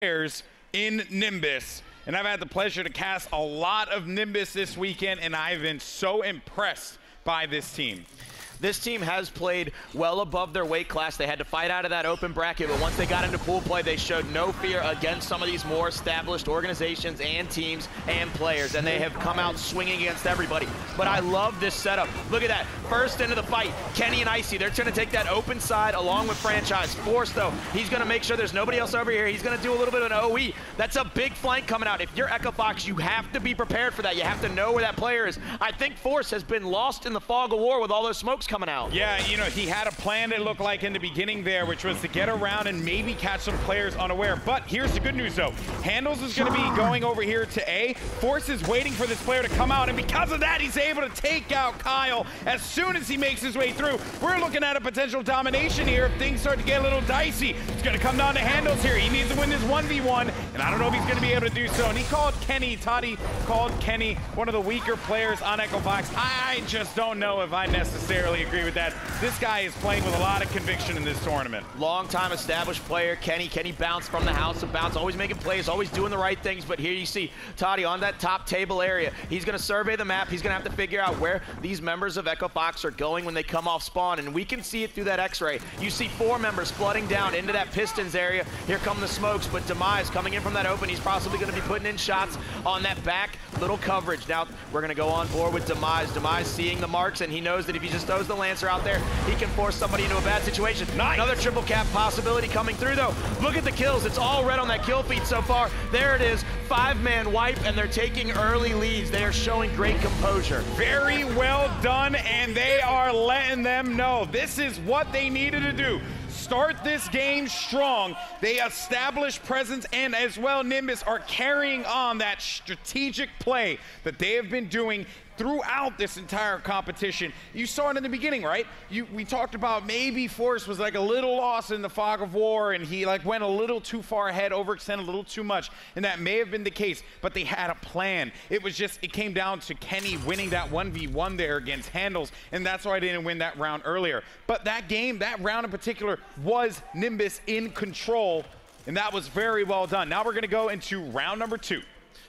players in Nimbus, and I've had the pleasure to cast a lot of Nimbus this weekend, and I've been so impressed by this team. This team has played well above their weight class. They had to fight out of that open bracket, but once they got into pool play, they showed no fear against some of these more established organizations and teams and players, and they have come out swinging against everybody. But I love this setup. Look at that. First into the fight, Kenny and Icy, they're trying to take that open side along with Franchise. Force, though, he's going to make sure there's nobody else over here. He's going to do a little bit of an OE. That's a big flank coming out. If you're Echo Fox, you have to be prepared for that. You have to know where that player is. I think Force has been lost in the fog of war with all those smokes coming out. Yeah, you know, he had a plan, it looked like, in the beginning there, which was to get around and maybe catch some players unaware. But here's the good news, though. Handles is going to be going over here to A. Force is waiting for this player to come out, and because of that, he's able to take out Kyle as soon as he makes his way through. We're looking at a potential domination here if things start to get a little dicey. It's going to come down to Handles here. He needs to win this 1v1, and I don't know if he's going to be able to do so. And he called Kenny, Toddy called Kenny one of the weaker players on Echo Fox. I just don't know if I necessarily agree with that. This guy is playing with a lot of conviction in this tournament. Long-time established player, Kenny. Kenny bounced from the house of bounce, always making plays, always doing the right things. But here you see Toddy on that top table area. He's going to survey the map. He's going to have to figure out where these members of Echo Fox are going when they come off spawn. And we can see it through that X-ray. You see 4 members flooding down into that Pistons area. Here come the smokes, but Demise coming in from that open. He's possibly going to be putting in shots on that back little coverage. Now we're going to go on board with Demise. Demise seeing the marks, and he knows that if he just throws the Lancer out there, he can force somebody into a bad situation. Nice. Another triple cap possibility coming through, though. Look at the kills. It's all red on that kill feed so far. There it is. 5-man wipe, and they're taking early leads. They are showing great composure. Very well done, and they are letting them know this is what they needed to do. Start this game strong. They establish presence, and as well, Nimbus are carrying on that strategic play that they have been doing throughout this entire competition. You saw it in the beginning, right? We talked about maybe Force was like a little lost in the fog of war, and he like went a little too far ahead, overextended a little too much, and that may have been the case, but they had a plan. It was just, it came down to Kenny winning that 1v1 there against Handles, and that's why I didn't win that round earlier. But that game, that round in particular, was Nimbus in control, and that was very well done. Now we're gonna go into round number 2.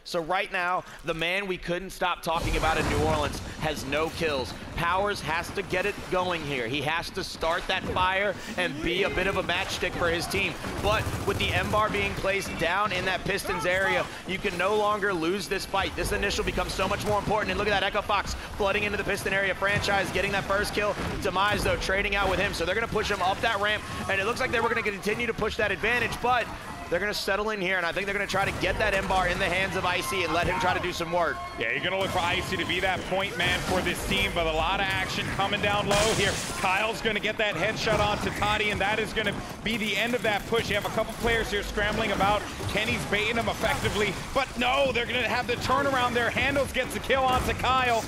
So right now, the man we couldn't stop talking about in New Orleans has no kills. Powers has to get it going here. He has to start that fire and be a bit of a matchstick for his team. But with the M-bar being placed down in that Pistons area, you can no longer lose this fight. This initial becomes so much more important. And look at that Echo Fox flooding into the Piston area. Franchise getting that first kill. Demise, though, trading out with him. So they're going to push him up that ramp. And it looks like they were going to continue to push that advantage, but they're going to settle in here, and I think they're going to try to get that M-bar in the hands of Icy and let him try to do some work. Yeah, you're going to look for Icy to be that point man for this team, but a lot of action coming down low here. Kyle's going to get that headshot onto Toddy, and that is going to be the end of that push. You have a couple players here scrambling about. Kenny's baiting him effectively, but no, they're going to have the turnaround there. Handles gets the kill onto Kyle.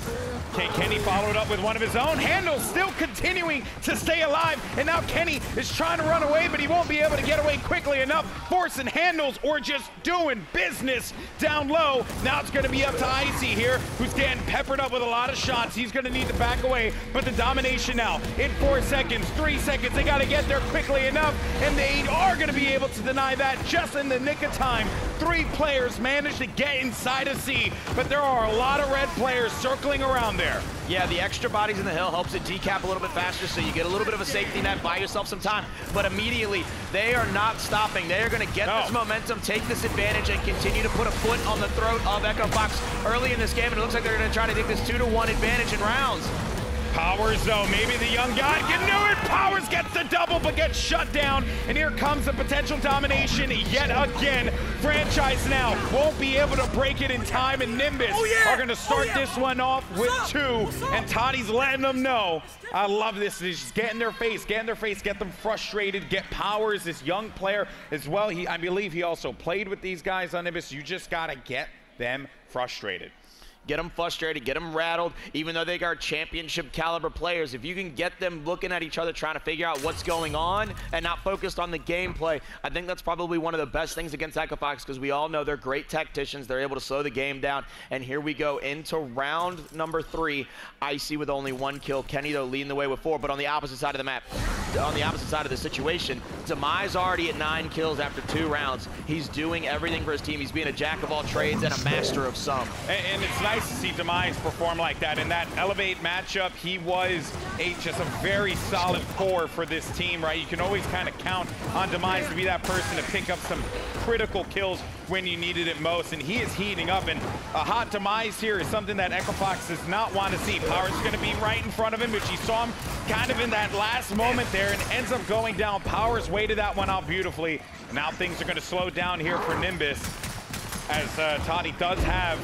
Kenny followed up with one of his own. Handles still continuing to stay alive, and now Kenny is trying to run away, but he won't be able to get away quickly enough. Force and Handles or just doing business down low. Now it's going to be up to Icy here, who's getting peppered up with a lot of shots. He's going to need to back away, but the domination now in 4 seconds, 3 seconds. They got to get there quickly enough, and they are going to be able to deny that just in the nick of time. 3 players managed to get inside of C, but there are a lot of red players circling around there. Yeah, the extra bodies in the hill helps it decap a little bit faster, so you get a little bit of a safety net, buy yourself some time. But immediately, they are not stopping. They are going to get this momentum, take this advantage, and continue to put a foot on the throat of Echo Fox early in this game. And it looks like they're going to try to take this 2-1 advantage in rounds. Powers, though, maybe the young guy can do it. Powers gets the double, but gets shut down. And here comes the potential domination yet again. Franchise now won't be able to break it in time, and Nimbus are going to start this one off with 2. And Toddy's letting them know. I love this. He's just get in their face, get them frustrated, get Powers, this young player as well. I believe he also played with these guys on Nimbus. You just got to get them frustrated. get them frustrated, get them rattled, even though they are championship caliber players. If you can get them looking at each other, trying to figure out what's going on and not focused on the gameplay, I think that's probably one of the best things against Echofox, because we all know they're great tacticians. They're able to slow the game down. And here we go into round number 3. Icy with only 1 kill. Kenny, though, leading the way with 4, but on the opposite side of the map, on the opposite side of the situation, Demise already at 9 kills after 2 rounds. He's doing everything for his team. He's being a jack of all trades and a master of some. And it's nice to see Demise perform like that. In that Elevate matchup, he was just a very solid core for this team, right? You can always kind of count on Demise to be that person to pick up some critical kills when you needed it most, and he is heating up. And a hot Demise here is something that Echofox does not want to see. Power's going to be right in front of him, which you saw him kind of in that last moment there, and ends up going down. Power's waited that one out beautifully. Now things are going to slow down here for Nimbus, as Toddy does have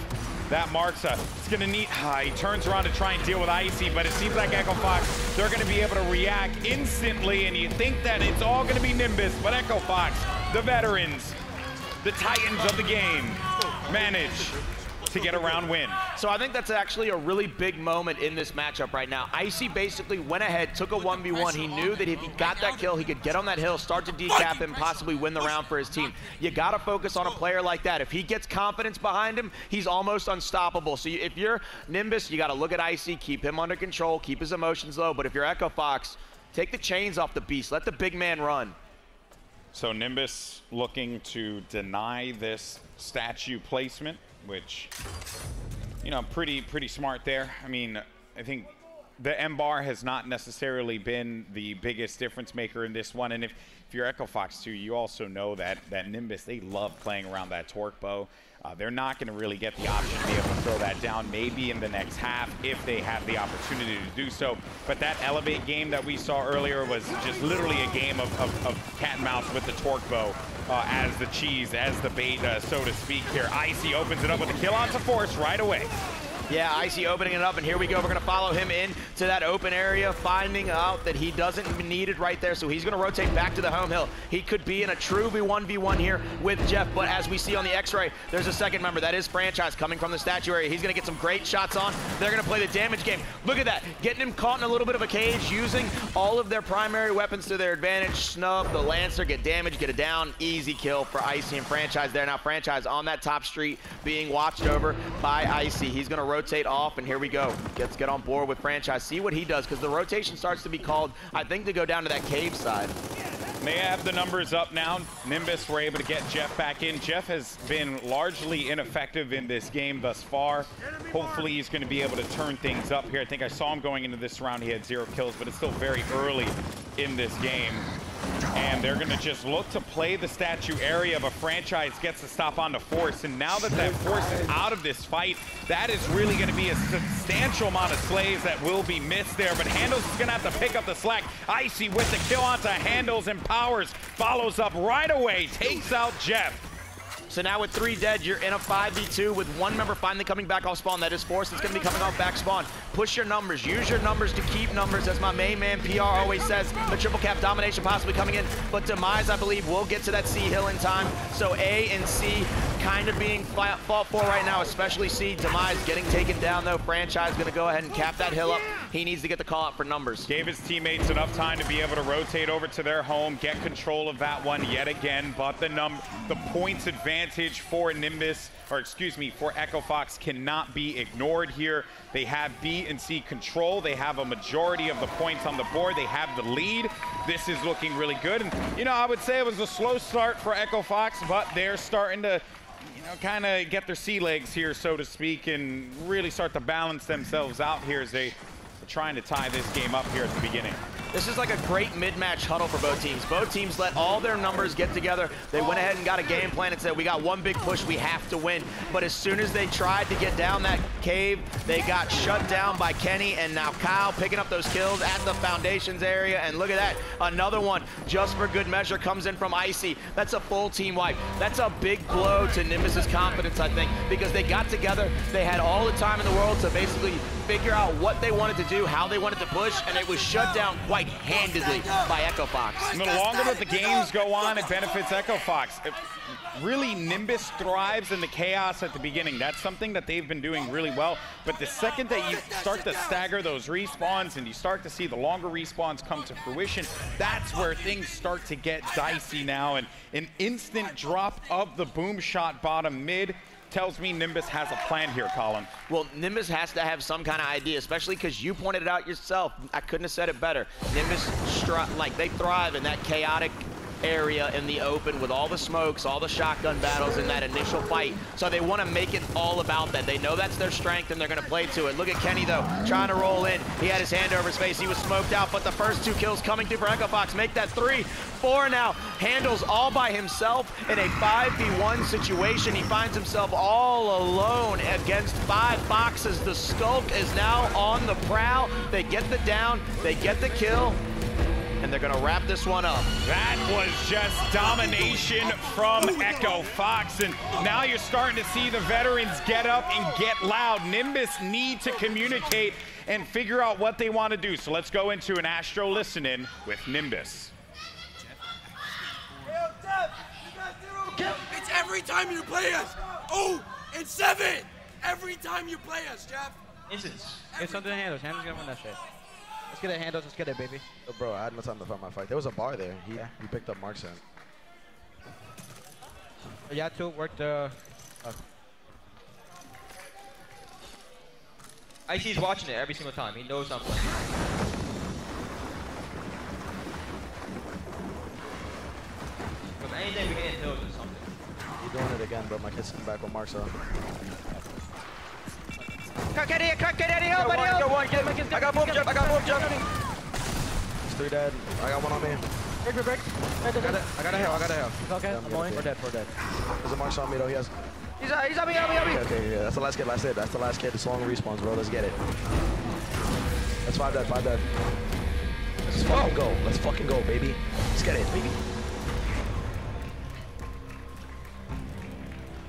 that Marksa. It's going to need, he turns around to try and deal with Icy, but it seems like Echofox, they're going to be able to react instantly, and you think that it's all going to be Nimbus, but Echofox, the veterans, the titans of the game, manage to get a round win. So I think that's actually a really big moment in this matchup right now. Icy basically went ahead, took a 1v1. He knew that if he got that kill, he could get on that hill, start to decap him, possibly win the round for his team. You got to focus on a player like that. If he gets confidence behind him, he's almost unstoppable. So if you're Nimbus, you got to look at Icy, keep him under control, keep his emotions low. But if you're Echofox, take the chains off the beast. Let the big man run. So Nimbus looking to deny this statue placement, which, you know, pretty smart there. I mean, I think the M-bar has not necessarily been the biggest difference maker in this one. And if you're Echofox too, you also know that Nimbus, they love playing around that torque bow. They're not going to really get the option to be able to throw that down, maybe in the next half if they have the opportunity to do so. But that Elevate game that we saw earlier was just literally a game of cat and mouse with the torque bow as the cheese, as the bait, so to speak here. Icy opens it up with a kill onto Force right away. Yeah, Icy opening it up, and here we go. We're going to follow him in to that open area, finding out that he doesn't need it right there, so he's going to rotate back to the home hill. He could be in a true 1v1 here with Jeff, but as we see on the X-ray, there's a second member. That is Franchise coming from the statue area. He's going to get some great shots on. They're going to play the damage game. Look at that, getting him caught in a little bit of a cage, using all of their primary weapons to their advantage. Snub, the Lancer, get damage, get it down. Easy kill for Icy and Franchise there. Now Franchise on that top street being watched over by Icy. He's going to rotate off, and here we go. Let's get on board with Franchise, see what he does, because the rotation starts to be called, I think, to go down to that cave side. They have the numbers up now. Nimbus were able to get Jeff back in. Jeff has been largely ineffective in this game thus far. Hopefully he's going to be able to turn things up here. I think I saw him going into this round. He had 0 kills, but it's still very early in this game. And they're going to just look to play the statue area, but Franchise gets to stop on the Force. And now that that Force is out of this fight, that is really going to be a substantial amount of slays that will be missed there. But Handles is going to have to pick up the slack. Icy with the kill onto Handles, and Powers follows up right away, takes out Jeff. So now with 3 dead, you're in a 5v2 with 1 member finally coming back off spawn. That is Force. It's going to be coming off back spawn. Push your numbers. Use your numbers to keep numbers, as my main man PR always says. The triple cap domination possibly coming in, but Demise, I believe, will get to that C hill in time. So A and C kind of being fought for right now, especially C. Demise getting taken down, though. Franchise going to go ahead and cap that hill up. He needs to get the call out for numbers. Gave his teammates enough time to be able to rotate over to their home, get control of that one yet again, but the points advantage for Nimbus, or excuse me, for Echofox cannot be ignored here. They have B and C control. They have a majority of the points on the board. They have the lead. This is looking really good. And, you know, I would say it was a slow start for Echofox, but they're starting to, you know, kind of get their sea legs here, so to speak, and really start to balance themselves out here as they are trying to tie this game up here at the beginning. This is like a great mid-match huddle for both teams. Both teams let all their numbers get together. They went ahead and got a game plan and said, we got one big push, we have to win. But as soon as they tried to get down that cave, they got shut down by Kenny, and now Kyle picking up those kills at the foundations area. And look at that, another one just for good measure comes in from Icy. That's a full team wipe. That's a big blow to Nimbus's confidence, I think, because they got together, they had all the time in the world to basically figure out what they wanted to do, how they wanted to push, and it was shut down quite quite handedly by Echo Fox. And the longer that the games go on, it benefits Echo Fox. Really, Nimbus thrives in the chaos at the beginning. That's something that they've been doing really well. But the second that you start to stagger those respawns and you start to see the longer respawns come to fruition, that's where things start to get dicey now. And an instant drop of the boom shot bottom mid tells me Nimbus has a plan here, Colin. Well, Nimbus has to have some kind of idea, especially because you pointed it out yourself. I couldn't have said it better. Nimbus, they thrive in that chaotic area in the open with all the smokes, all the shotgun battles in that initial fight. So they want to make it all about that. They know that's their strength and they're going to play to it. Look at Kenny though, trying to roll in. He had his hand over his face. He was smoked out, but the first 2 kills coming through for Echo Fox. Make that 3, 4 now. Handles all by himself in a 5v1 situation. He finds himself all alone against 5 Foxes. The Skulk is now on the prowl. They get the down, they get the kill, and they're gonna wrap this one up. That was just domination from Echo Fox, and now you're starting to see the veterans get up and get loud. Nimbus need to communicate and figure out what they want to do. So let's go into an Astro listen-in with Nimbus. It's every time you play us. Oh, it's 7. Every time you play us, Jeff. It's something to Handles. Handles gonna win that shit. Let's get it, Handles. Let's get it, baby. Oh, bro, I had no time to find my fight. There was a bar there. He picked up Mark's end. Yeah, too. Worked the. Icy's watching it every single time. He knows I'm playing. From anything we get knows or something. You're doing it again, bro. My kid's back on Mark's up. Get it, help, buddy, help. I got boom jump, He's 3 dead. I got one on me. Break. I got a heal. Okay, Yeah, I'm going. We're dead. There's a Mark's on me, though. He's on me. Okay, yeah. That's the last kid. That's the last kid. It's long respawns, bro. Let's get it. That's 5 dead. Let's fucking go. Let's fucking go, baby. Let's get it, baby.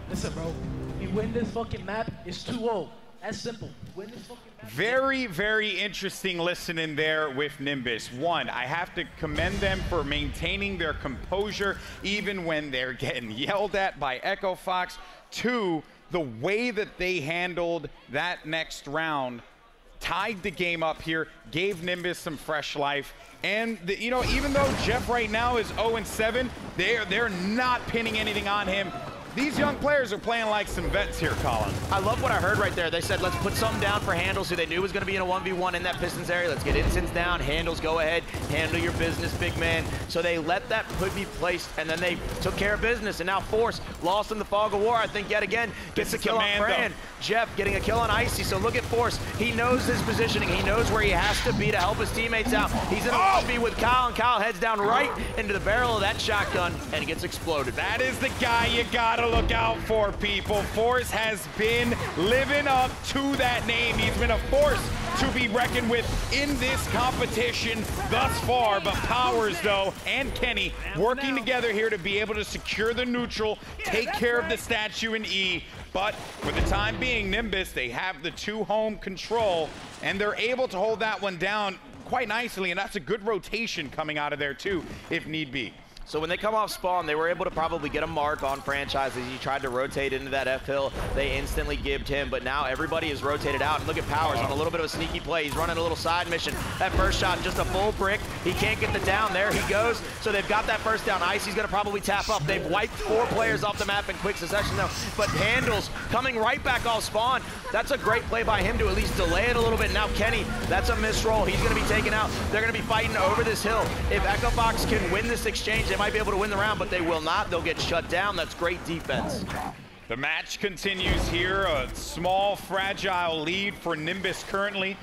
Listen, bro. We win this fucking map, it's 2-0. That's simple. Win this fucking map. Very, very interesting listening there with Nimbus. One, I have to commend them for maintaining their composure even when they're getting yelled at by Echo Fox. 2, the way that they handled that next round tied the game up here, gave Nimbus some fresh life. And even though Jeff right now is 0-7, they're not pinning anything on him. These young players are playing like some vets here, Colin. I love what I heard right there. They said, let's put something down for Handles, who they knew was going to be in a 1v1 in that Pistons area. Let's get instants down. Handles, go ahead. Handle your business, big man. So they let that put be placed, and then they took care of business. And now Force, lost in the fog of war, I think yet again, gets a kill on Fran. Jeff getting a kill on Icy. So look at Force. He knows his positioning. He knows where he has to be to help his teammates out. He's in a 1v with Kyle, and Kyle heads down right into the barrel of that shotgun, and it gets exploded. That is the guy you gotta look out for, people. Force has been living up to that name. He's been a force to be reckoned with in this competition thus far. But Powers, though, and Kenny working together here to be able to secure the neutral, take care of the statue in E. But for the time being, Nimbus, they have the 2 home control, and they're able to hold that one down quite nicely, and that's a good rotation coming out of there, too, if need be. So when they come off spawn, they were able to probably get a mark on Franchise as he tried to rotate into that F-hill. They instantly gibbed him, but now everybody is rotated out. And look at Powers on a little bit of a sneaky play. He's running a little side mission. That first shot, just a full brick. He can't get the down. There he goes. So they've got that first down. Icy's going to probably tap up. They've wiped 4 players off the map in quick succession, though. But Handles coming right back off spawn. That's a great play by him to at least delay it a little bit. Now Kenny, that's a missed roll. He's going to be taken out. They're going to be fighting over this hill. If Echo Fox can win this exchange, they might be able to win the round, but they will not. They'll get shut down. That's great defense. The match continues here. A small, fragile lead for Nimbus currently.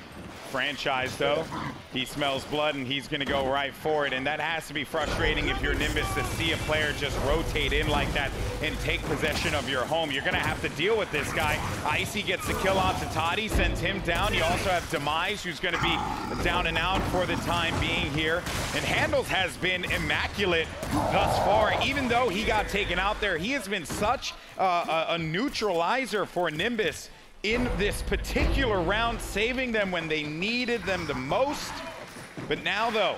Franchise, though, he smells blood and he's going to go right for it. And that has to be frustrating if you're Nimbus to see a player just rotate in like that and take possession of your home. You're going to have to deal with this guy. Icy gets the kill onto Toddy, sends him down. You also have Demise, who's going to be down and out for the time being here. And Handles has been immaculate thus far. Even though he got taken out there, he has been such a neutralizer for Nimbus in this particular round, saving them when they needed them the most. But now, though,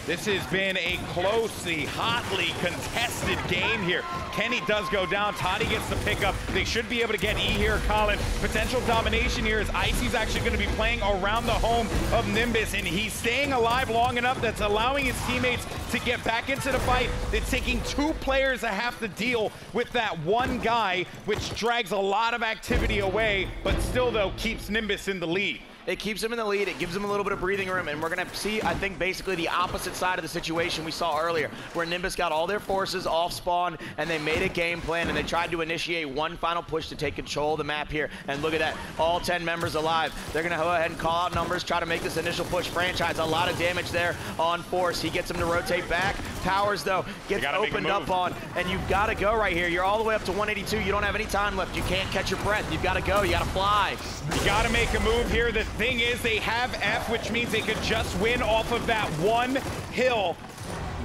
this has been a closely, hotly contested game here. Kenny does go down. Toddy gets the pickup. They should be able to get E here, Colin. Potential domination here as Icy's actually going to be playing around the home of Nimbus, and he's staying alive long enough that's allowing his teammates to get back into the fight. It's taking 2 players to have to deal with that one guy, which drags a lot of activity away, but still, though, keeps Nimbus in the lead. It keeps him in the lead. It gives him a little bit of breathing room, and we're going to see, I think, basically the opposite side of the situation we saw earlier, where Nimbus got all their forces off spawn, and they made a game plan, and they tried to initiate one final push to take control of the map here. And look at that, all 10 members alive. They're going to go ahead and call out numbers, try to make this initial push. Franchise, a lot of damage there on Force. He gets him to rotate back. Towers, though, gets opened up on, and you've got to go right here. You're all the way up to 182. You don't have any time left. You can't catch your breath. You've got to go. You got to fly. You got to make a move here. The thing is, they have F, which means they could just win off of that one hill.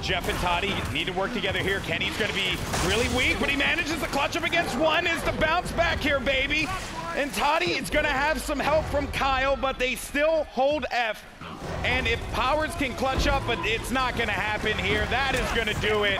Jeff and Toddy need to work together here. Kenny's going to be really weak, but he manages to clutch up against one. Is the bounce back here, baby. And Toddy is going to have some help from Kyle, but they still hold F. And if Powers can clutch up, but it's not going to happen here. That is going to do it.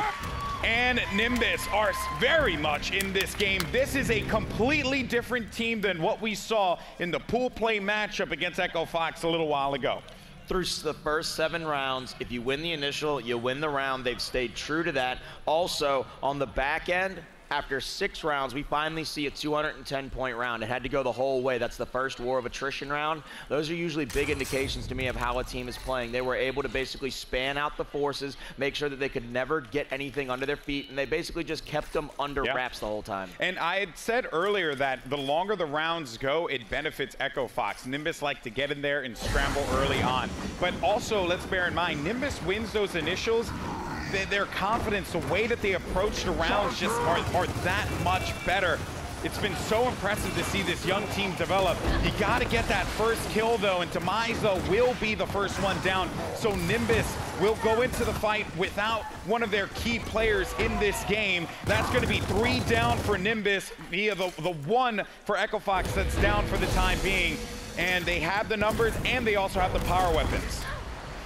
And Nimbus are very much in this game. This is a completely different team than what we saw in the pool play matchup against Echo Fox a little while ago. Through the first 7 rounds, if you win the initial, you win the round. They've stayed true to that. Also, on the back end, after 6 rounds, we finally see a 210-point round. It had to go the whole way. That's the first war of attrition round. Those are usually big indications to me of how a team is playing. They were able to basically span out the forces, make sure that they could never get anything under their feet, and they basically just kept them under wraps the whole time. And I had said earlier that the longer the rounds go, it benefits Echo Fox. Nimbus like to get in there and scramble early on. But also, let's bear in mind, Nimbus wins those initials. Their confidence, the way that they approach the rounds just are that much better. It's been so impressive to see this young team develop. You got to get that first kill, though, and Demise, though, will be the first one down. So Nimbus will go into the fight without one of their key players in this game. That's going to be 3 down for Nimbus via the 1 for Echo Fox that's down for the time being. And they have the numbers, and they also have the power weapons.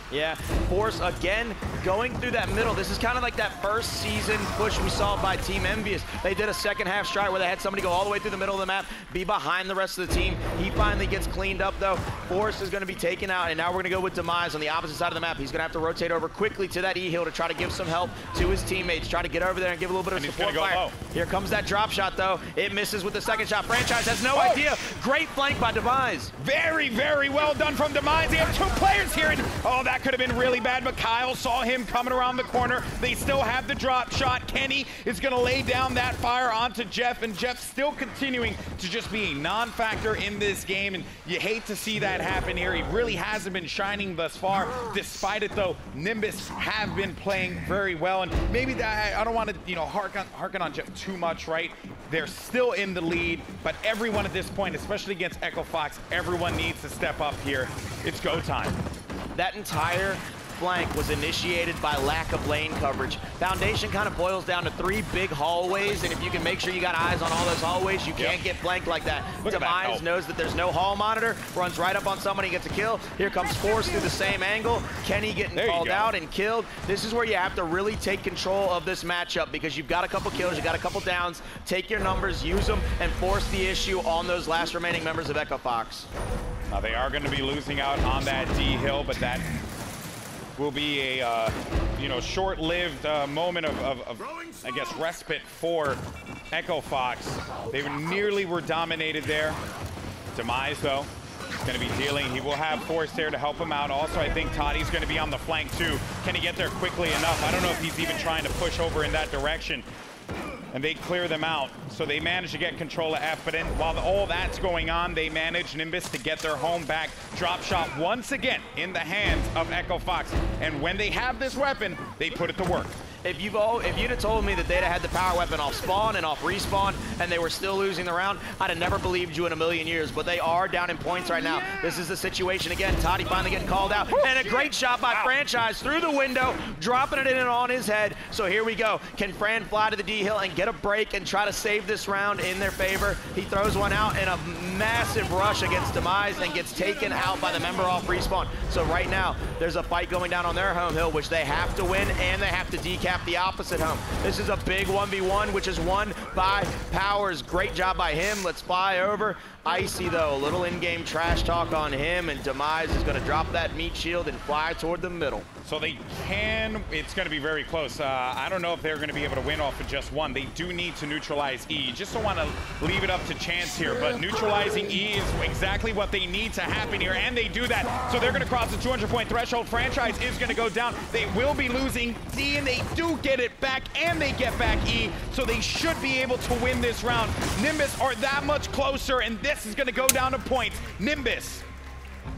Yeah, Force again going through that middle. This is kind of like that first season push we saw by Team Envious. They did a second half strike where they had somebody go all the way through the middle of the map, be behind the rest of the team. He finally gets cleaned up though. Force is going to be taken out, and now we're going to go with Demise on the opposite side of the map. He's going to have to rotate over quickly to that E-hill to try to give some help to his teammates, try to get over there and give a little bit of support fire. Here comes that drop shot though. It misses with the second shot. Franchise has no idea. Great flank by Demise. Very, very well done from Demise. They have 2 players here, and that could have been really bad, but Kyle saw him coming around the corner. They still have the drop shot. Kenny is going to lay down that fire onto Jeff, and Jeff still continuing to just be a non-factor in this game, and you hate to see that happen here. He really hasn't been shining thus far. Despite it, though, Nimbus have been playing very well, and maybe that, I don't want to, harken on Jeff too much, right? They're still in the lead, but everyone at this point, especially against Echo Fox, everyone needs to step up here. It's go time. That entire flank was initiated by lack of lane coverage. Foundation kind of boils down to 3 big hallways, and if you can make sure you got eyes on all those hallways, you can't get flanked like that. Demise knows that there's no hall monitor, runs right up on somebody, gets a kill. Here comes Force through the same angle. Kenny getting called out and killed. This is where you have to really take control of this matchup because you've got a couple kills, you've got a couple downs. Take your numbers, use them, and force the issue on those last remaining members of Echo Fox. Now they are going to be losing out on that D-hill, but that will be a short-lived moment of I guess respite for Echo Fox. They nearly were dominated there. Demise though is going to be dealing. He will have Force there to help him out. Also, I think Toddy's going to be on the flank too. Can he get there quickly enough? I don't know if he's even trying to push over in that direction. And they clear them out, so they manage to get control of F, but while all that's going on, they manage Nimbus to get their home back. Drop shot once again in the hands of Echo Fox, and when they have this weapon, they put it to work. If you'd have told me that they'd have had the power weapon off spawn and off respawn and they were still losing the round, I'd have never believed you in a million years. But they are down in points right now. This is the situation again. Toddy finally getting called out, and a great shot by Franchise through the window, dropping it in and on his head. So here we go. Can Fran fly to the D hill and get a break and try to save this round in their favor? He throws one out in a massive rush against Demise and gets taken out by the member off respawn. So right now, there's a fight going down on their home hill, which they have to win, and they have to decap the opposite home. This is a big 1v1, which is won by Powers. Great job by him. Let's fly over. Icy, though, a little in-game trash talk on him, and Demise is going to drop that meat shield and fly toward the middle. So they can, it's going to be very close. I don't know if they're going to be able to win off of just one. They do need to neutralize E. Just don't want to leave it up to chance here, but neutralizing E is exactly what they need to happen here, and they do that. So they're going to cross the 200-point threshold. Franchise is going to go down. They will be losing D, and they do get it back, and they get back E, so they should be able to win this round. Nimbus are that much closer, and this is going to go down to points. Nimbus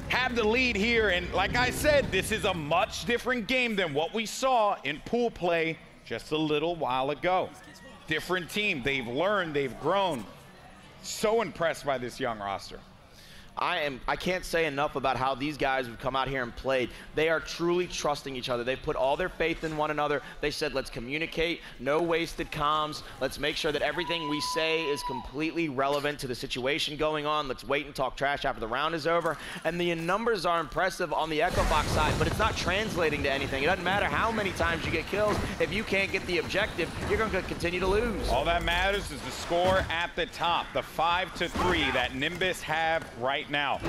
have the lead here, and like I said, this is a much different game than what we saw in pool play just a little while ago. Different team. They've learned, they've grown. So impressed by this young roster. I can't say enough about how these guys have come out here and played. They are truly trusting each other. They've put all their faith in one another. They said, let's communicate, no wasted comms. Let's make sure that everything we say is completely relevant to the situation going on. Let's wait and talk trash after the round is over. And the numbers are impressive on the Echo Fox side, but it's not translating to anything. It doesn't matter how many times you get kills. If you can't get the objective, you're going to continue to lose. All that matters is the score at the top, the 5-3 that Nimbus have right now.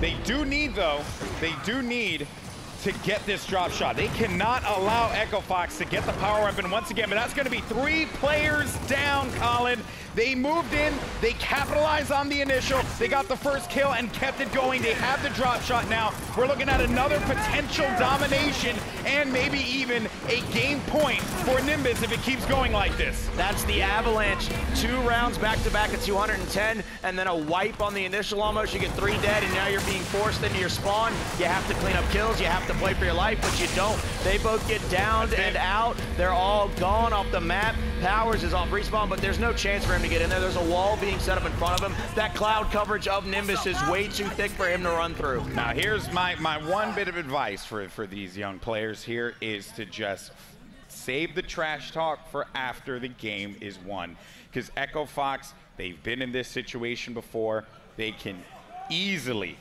They do need, though, to get this drop shot. They cannot allow Echo Fox to get the power weapon once again, but that's going to be 3 players down, Colin. They moved in, they capitalized on the initial, they got the first kill and kept it going. They have the drop shot now. We're looking at another potential domination and maybe even a game point for Nimbus if it keeps going like this. That's the Avalanche. 2 rounds back-to-back at 210, and then a wipe on the initial almost. You get 3 dead, and now you're being forced into your spawn. You have to clean up kills, you have to play for your life, but you don't. They both get downed and out. They're all gone off the map. Powers is off respawn, but there's no chance for him to get in there. There's a wall being set up in front of him. That cloud coverage of Nimbus is way too thick for him to run through. Now here's my one bit of advice for these young players here is to just save the trash talk for after the game is won. Because Echo Fox, they've been in this situation before. They can easily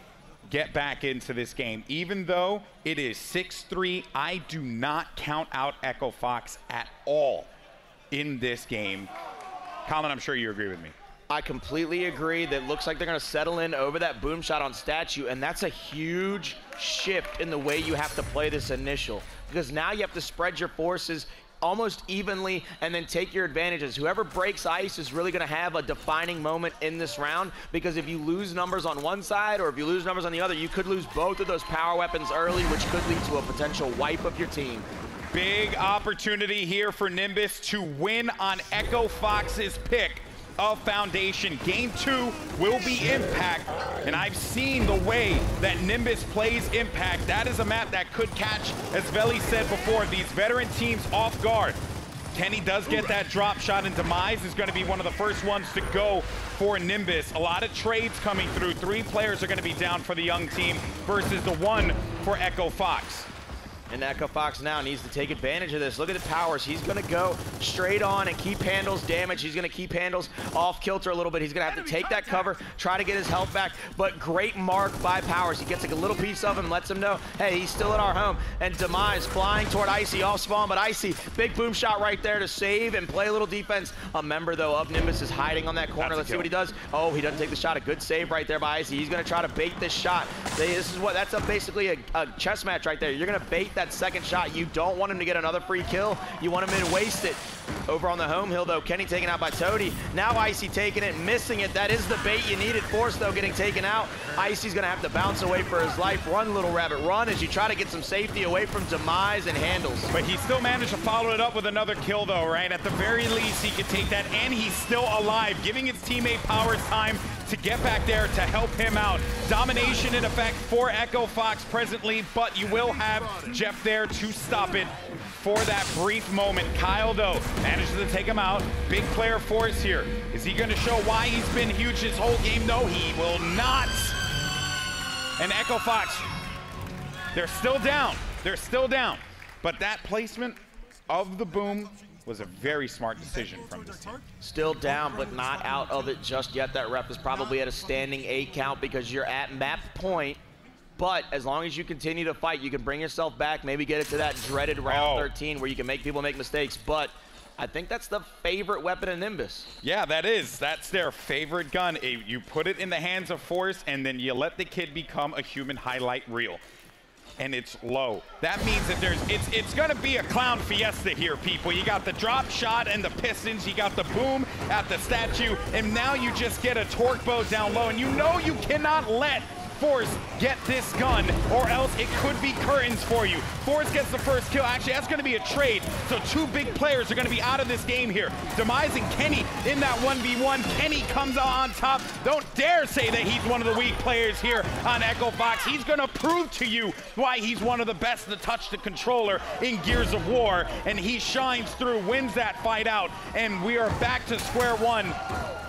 get back into this game. Even though it is 6-3, I do not count out Echo Fox at all in this game. Colin, I'm sure you agree with me. I completely agree. That looks like they're going to settle in over that boom shot on Statue, and that's a huge shift in the way you have to play this initial, because now you have to spread your forces almost evenly and then take your advantages. Whoever breaks ice is really going to have a defining moment in this round, because if you lose numbers on one side or if you lose numbers on the other, you could lose both of those power weapons early, which could lead to a potential wipe of your team. Big opportunity here for Nimbus to win on Echo Fox's pick of Foundation. Game 2 will be Impact, and I've seen the way that Nimbus plays Impact. That is a map that could catch, as Veli said before, these veteran teams off guard. Kenny does get that drop shot, and Demise is going to be one of the first ones to go for Nimbus. A lot of trades coming through. 3 players are going to be down for the young team versus the 1 for Echo Fox. And Echo Fox now needs to take advantage of this. Look at the Powers. He's going to go straight on and keep handles damage. He's going to keep handles off kilter a little bit. He's going to have to take that cover, try to get his health back. But great mark by Powers. He gets like a little piece of him, lets him know, hey, he's still in our home. And Demise flying toward Icy off spawn, but Icy, big boom shot right there to save and play a little defense. A member, though, of Nimbus is hiding on that corner. Let's see what he does. Oh, he doesn't take the shot. A good save right there by Icy. He's going to try to bait this shot. That's basically a chess match right there. You're going to bait that second shot. You don't want him to get another free kill. You want him to waste it. Over on the home hill, though, Kenny taken out by Toady. Now Icy taking it, missing it. That is the bait you needed. Force, though, getting taken out. Icy's going to have to bounce away for his life. Run, little rabbit, run as you try to get some safety away from Demise and Handles. But he still managed to follow it up with another kill, though, right? At the very least, he could take that, and he's still alive, giving his teammate Powers time to get back there to help him out. Domination in effect for Echo Fox presently, but you will have Jeff there to stop it for that brief moment. Kyle, though, manages to take him out. Big player force here. Is he going to show why he's been huge this whole game? No, he will not. And Echo Fox, they're still down. They're still down. But that placement of the boom was a very smart decision from this team. Still down, but not out of it just yet. That rep is probably at a standing 8 count because you're at map point. But as long as you continue to fight, you can bring yourself back, maybe get it to that dreaded round 13 where you can make people make mistakes. But I think that's the favorite weapon in Nimbus. Yeah, that is. That's their favorite gun. You put it in the hands of Force, and then you let the kid become a human highlight reel. And it's low. That means that it's gonna be a clown fiesta here, people. You got the drop shot and the pistons, you got the boom at the statue, and now you just get a torque bow down low, and you know you cannot let Force get this gun, or else it could be curtains for you. Force gets the first kill. Actually, that's going to be a trade, so 2 big players are going to be out of this game here. Demise and Kenny in that 1v1. Kenny comes out on top. Don't dare say that he's one of the weak players here on Echo Fox. He's going to prove to you why he's one of the best to touch the controller in Gears of War, and he shines through, wins that fight out, and we are back to square one.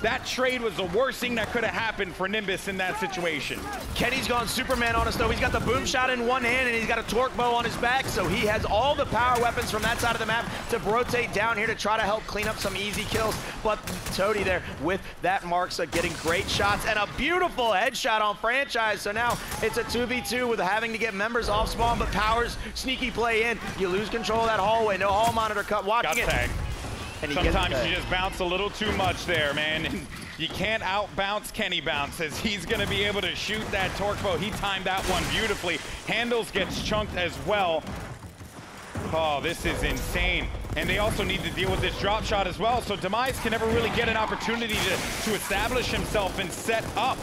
That trade was the worst thing that could have happened for Nimbus in that situation. Kenny's gone Superman on us, though. He's got the boom shot in one hand, and he's got a torque bow on his back, so he has all the power weapons from that side of the map to rotate down here to try to help clean up some easy kills. But Toady there with that Marksa getting great shots and a beautiful headshot on Franchise. So now it's a 2v2 with having to get members off spawn, but Powers sneaky play in. You lose control of that hallway. No hall monitor cut. Watching it. Tag. And sometimes you just bounce a little too much there, man. And you can't out-bounce Kenny Bounce, as he's going to be able to shoot that torque bow. He timed that one beautifully. Handles gets chunked as well. Oh, this is insane. And they also need to deal with this drop shot as well, so Demise can never really get an opportunity to establish himself and set up.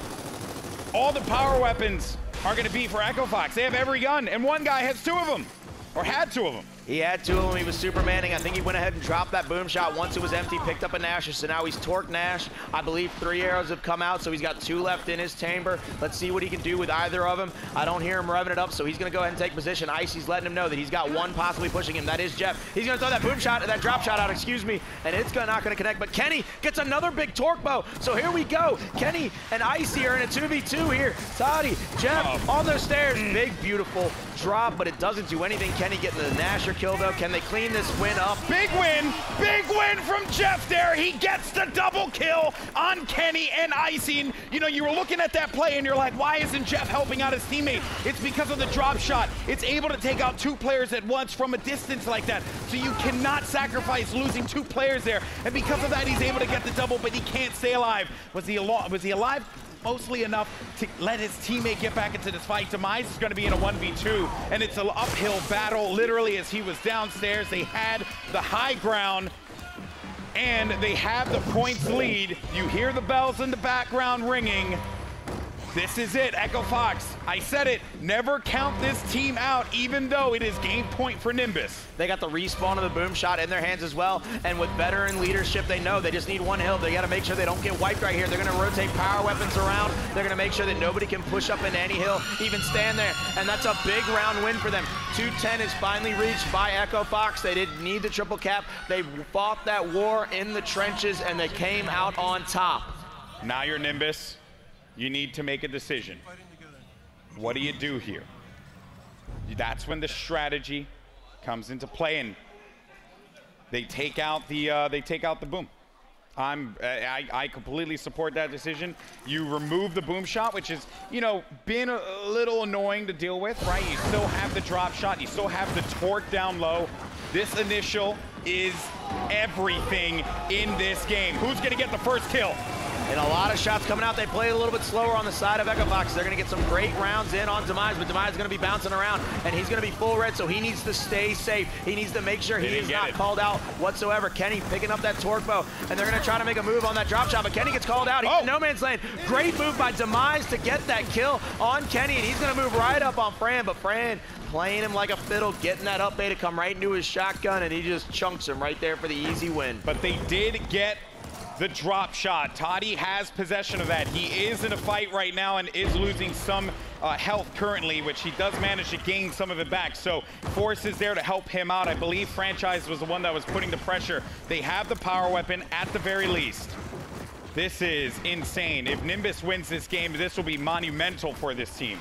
All the power weapons are going to be for Echo Fox. They have every gun, and one guy has 2 of them, or had 2 of them. He had 2 of them. He was Supermaning. I think he went ahead and dropped that boom shot once it was empty, picked up a Nash, so now he's torqued Nash. I believe 3 arrows have come out, so he's got 2 left in his chamber. Let's see what he can do with either of them. I don't hear him revving it up, so he's going to go ahead and take position. Icy's letting him know that he's got 1 possibly pushing him. That is Jeff. He's going to throw that boom shot, that drop shot out, excuse me, and it's not going to connect. But Kenny gets another big torque bow, so here we go. Kenny and Icy are in a 2v2 here. Toddy, Jeff on those stairs. Big, beautiful drop, but it doesn't do anything. Kenny getting the Nasher kill, though. Can they clean this win up? Big win from Jeff there. He gets the double kill on Kenny and Icy. And, you know, you were looking at that play and you're like, why isn't Jeff helping out his teammate? It's because of the drop shot. It's able to take out 2 players at once from a distance like that. So you cannot sacrifice losing 2 players there. And because of that, he's able to get the double, but he can't stay alive. Was he alive? Mostly enough to let his teammate get back into this fight. Demise is going to be in a 1v2, and it's an uphill battle, literally, as he was downstairs. They had the high ground, and they have the points lead. You hear the bells in the background ringing. This is it, Echo Fox. I said it, never count this team out, even though it is game point for Nimbus. They got the respawn of the boom shot in their hands as well, and with veteran leadership, they know they just need 1 hill. They got to make sure they don't get wiped right here. They're going to rotate power weapons around. They're going to make sure that nobody can push up into any hill, even stand there, and that's a big round win for them. 210 is finally reached by Echo Fox. They didn't need the triple cap. They fought that war in the trenches, and they came out on top. Now you're Nimbus. You need to make a decision. What do you do here? That's when the strategy comes into play, and they take out the boom. I completely support that decision. You remove the boom shot, which is, you know, been a little annoying to deal with, right? You still have the drop shot, you still have the torque down low. This initial is everything in this game. Who's gonna get the first kill? And a lot of shots coming out. They play a little bit slower on the side of EchoFox. They're going to get some great rounds in on Demise, but Demise is going to be bouncing around, and he's going to be full red, so he needs to stay safe. He needs to make sure he is not called out whatsoever. Kenny picking up that torque bow, and they're going to try to make a move on that drop shot, but Kenny gets called out. He's in no man's land. Great move by Demise to get that kill on Kenny, and he's going to move right up on Fran, but Fran playing him like a fiddle, getting that up A to come right into his shotgun, and he just chunks him right there for the easy win. But they did get the drop shot. Toddy has possession of that. He is in a fight right now and is losing some health currently, which he does manage to gain some of it back. So Force is there to help him out. I believe Franchise was the one that was putting the pressure. They have the power weapon at the very least. This is insane. If Nimbus wins this game, this will be monumental for this team.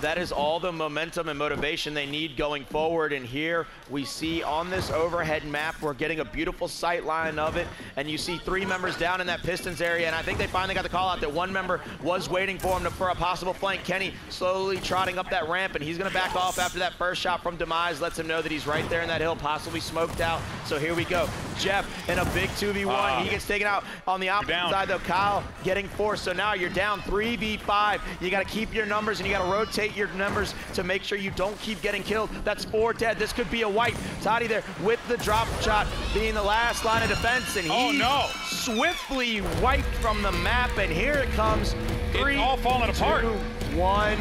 That is all the momentum and motivation they need going forward. And here we see on this overhead map, we're getting a beautiful sight line of it. And you see 3 members down in that Pistons area. And I think they finally got the call out that 1 member was waiting for him for a possible flank. Kenny slowly trotting up that ramp, and he's going to back off after that first shot from Demise. Lets him know that he's right there in that hill, possibly smoked out. So here we go. Jeff in a big 2v1. He gets taken out on the opposite side, though. Kyle getting forced. So now you're down 3v5. You got to keep your numbers, and you got to rotate your numbers to make sure you don't keep getting killed. That's 4 dead. This could be a wipe. Toddy there with the drop shot being the last line of defense, and he swiftly wiped from the map, and here it comes. 3, it's all falling apart. 2, 1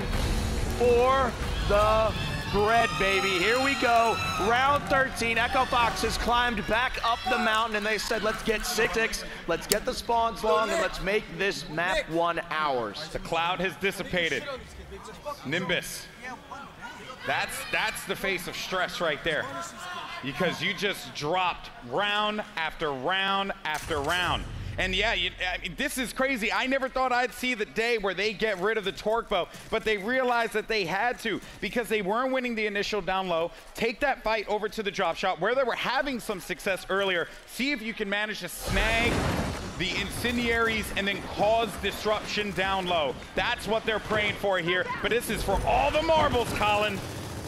for the bread, baby. Here we go. Round 13. EchoFox has climbed back up the mountain, and they said, let's get 6-6, let's get the spawns long, and let's make this map 1 ours. The cloud has dissipated. Nimbus, that's the face of stress right there, because you just dropped round after round after round. And yeah, I mean, this is crazy. I never thought I'd see the day where they get rid of the torque bow, but they realized that they had to, because they weren't winning the initial down low. Take that fight over to the drop shot where they were having some success earlier. See if you can manage to snag the incendiaries and then cause disruption down low. That's what they're praying for here, but this is for all the marbles, Colin.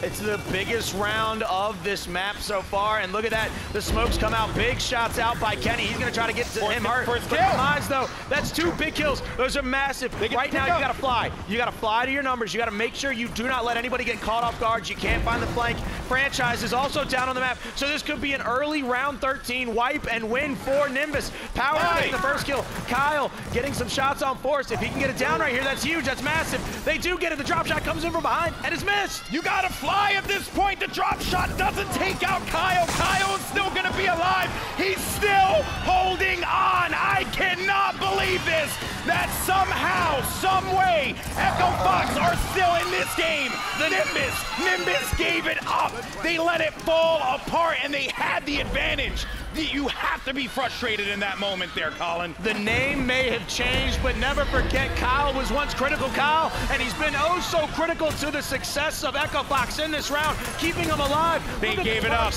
It's the biggest round of this map so far, and look at that. The smokes come out. Big shots out by Kenny. He's going to try to get to him hard. First kill. Demise, though, that's 2 big kills. Those are massive. Right now, you got to fly. You got to fly to your numbers. You got to make sure you do not let anybody get caught off guard. You can't find the flank. Franchise is also down on the map, so this could be an early round 13 wipe and win for Nimbus. Power getting the first kill. Kyle getting some shots on Force. If he can get it down right here, that's huge. That's massive. They do get it. The drop shot comes in from behind, and it's missed. You got to fly at this point. The drop shot doesn't take out Kyle. Kyle is still going to be alive. He's still holding on. I cannot believe this. That somehow, some way, EchoFox are still in this game. The Nimbus gave it up. They let it fall apart, and they had the advantage. You have to be frustrated in that moment there, Colin. The name may have changed, but never forget Kyle was once Critical Kyle, and he's been oh so critical to the success of EchoFox in this round, keeping him alive. They gave it up.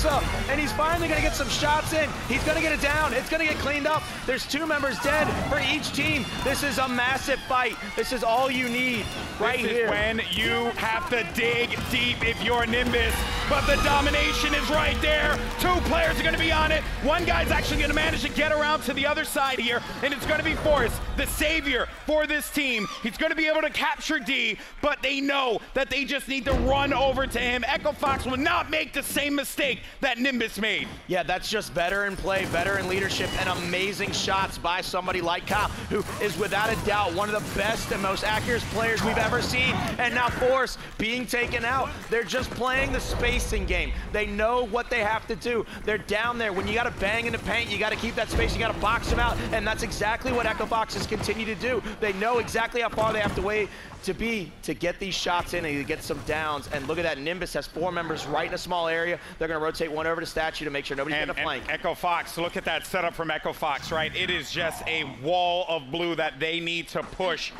And he's finally going to get some shots in. He's going to get it down. It's going to get cleaned up. There's 2 members dead for each team. This is a massive fight. This is all you need right here. This is when you have to dig deep if you're Nimbus, but the domination is right there. 2 players are going to be on it. One guy's actually going to manage to get around to the other side here, and it's going to be Forrest, the savior for this team. He's going to be able to capture D, but they know that they just need to run over to him. EchoFox will not make the same mistake that Nimbus made. Yeah, that's just better in play, better in leadership, and amazing shots by somebody like Kyle, who is without a doubt one of the best and most accurate players we've ever seen. And now Forrest being taken out. They're just playing the spacing game. They know what they have to do. They're down there. When you got to bang in the paint, you got to keep that space. You got to box them out, and that's exactly what EchoFox has continued to do. They know exactly how far they have to wait to get these shots in and to get some downs. And look at that, Nimbus has 4 members right in a small area. They're going to rotate one over to Statue to make sure nobody's going to flank. EchoFox, look at that setup from EchoFox, right? It is just a wall of blue that they need to push.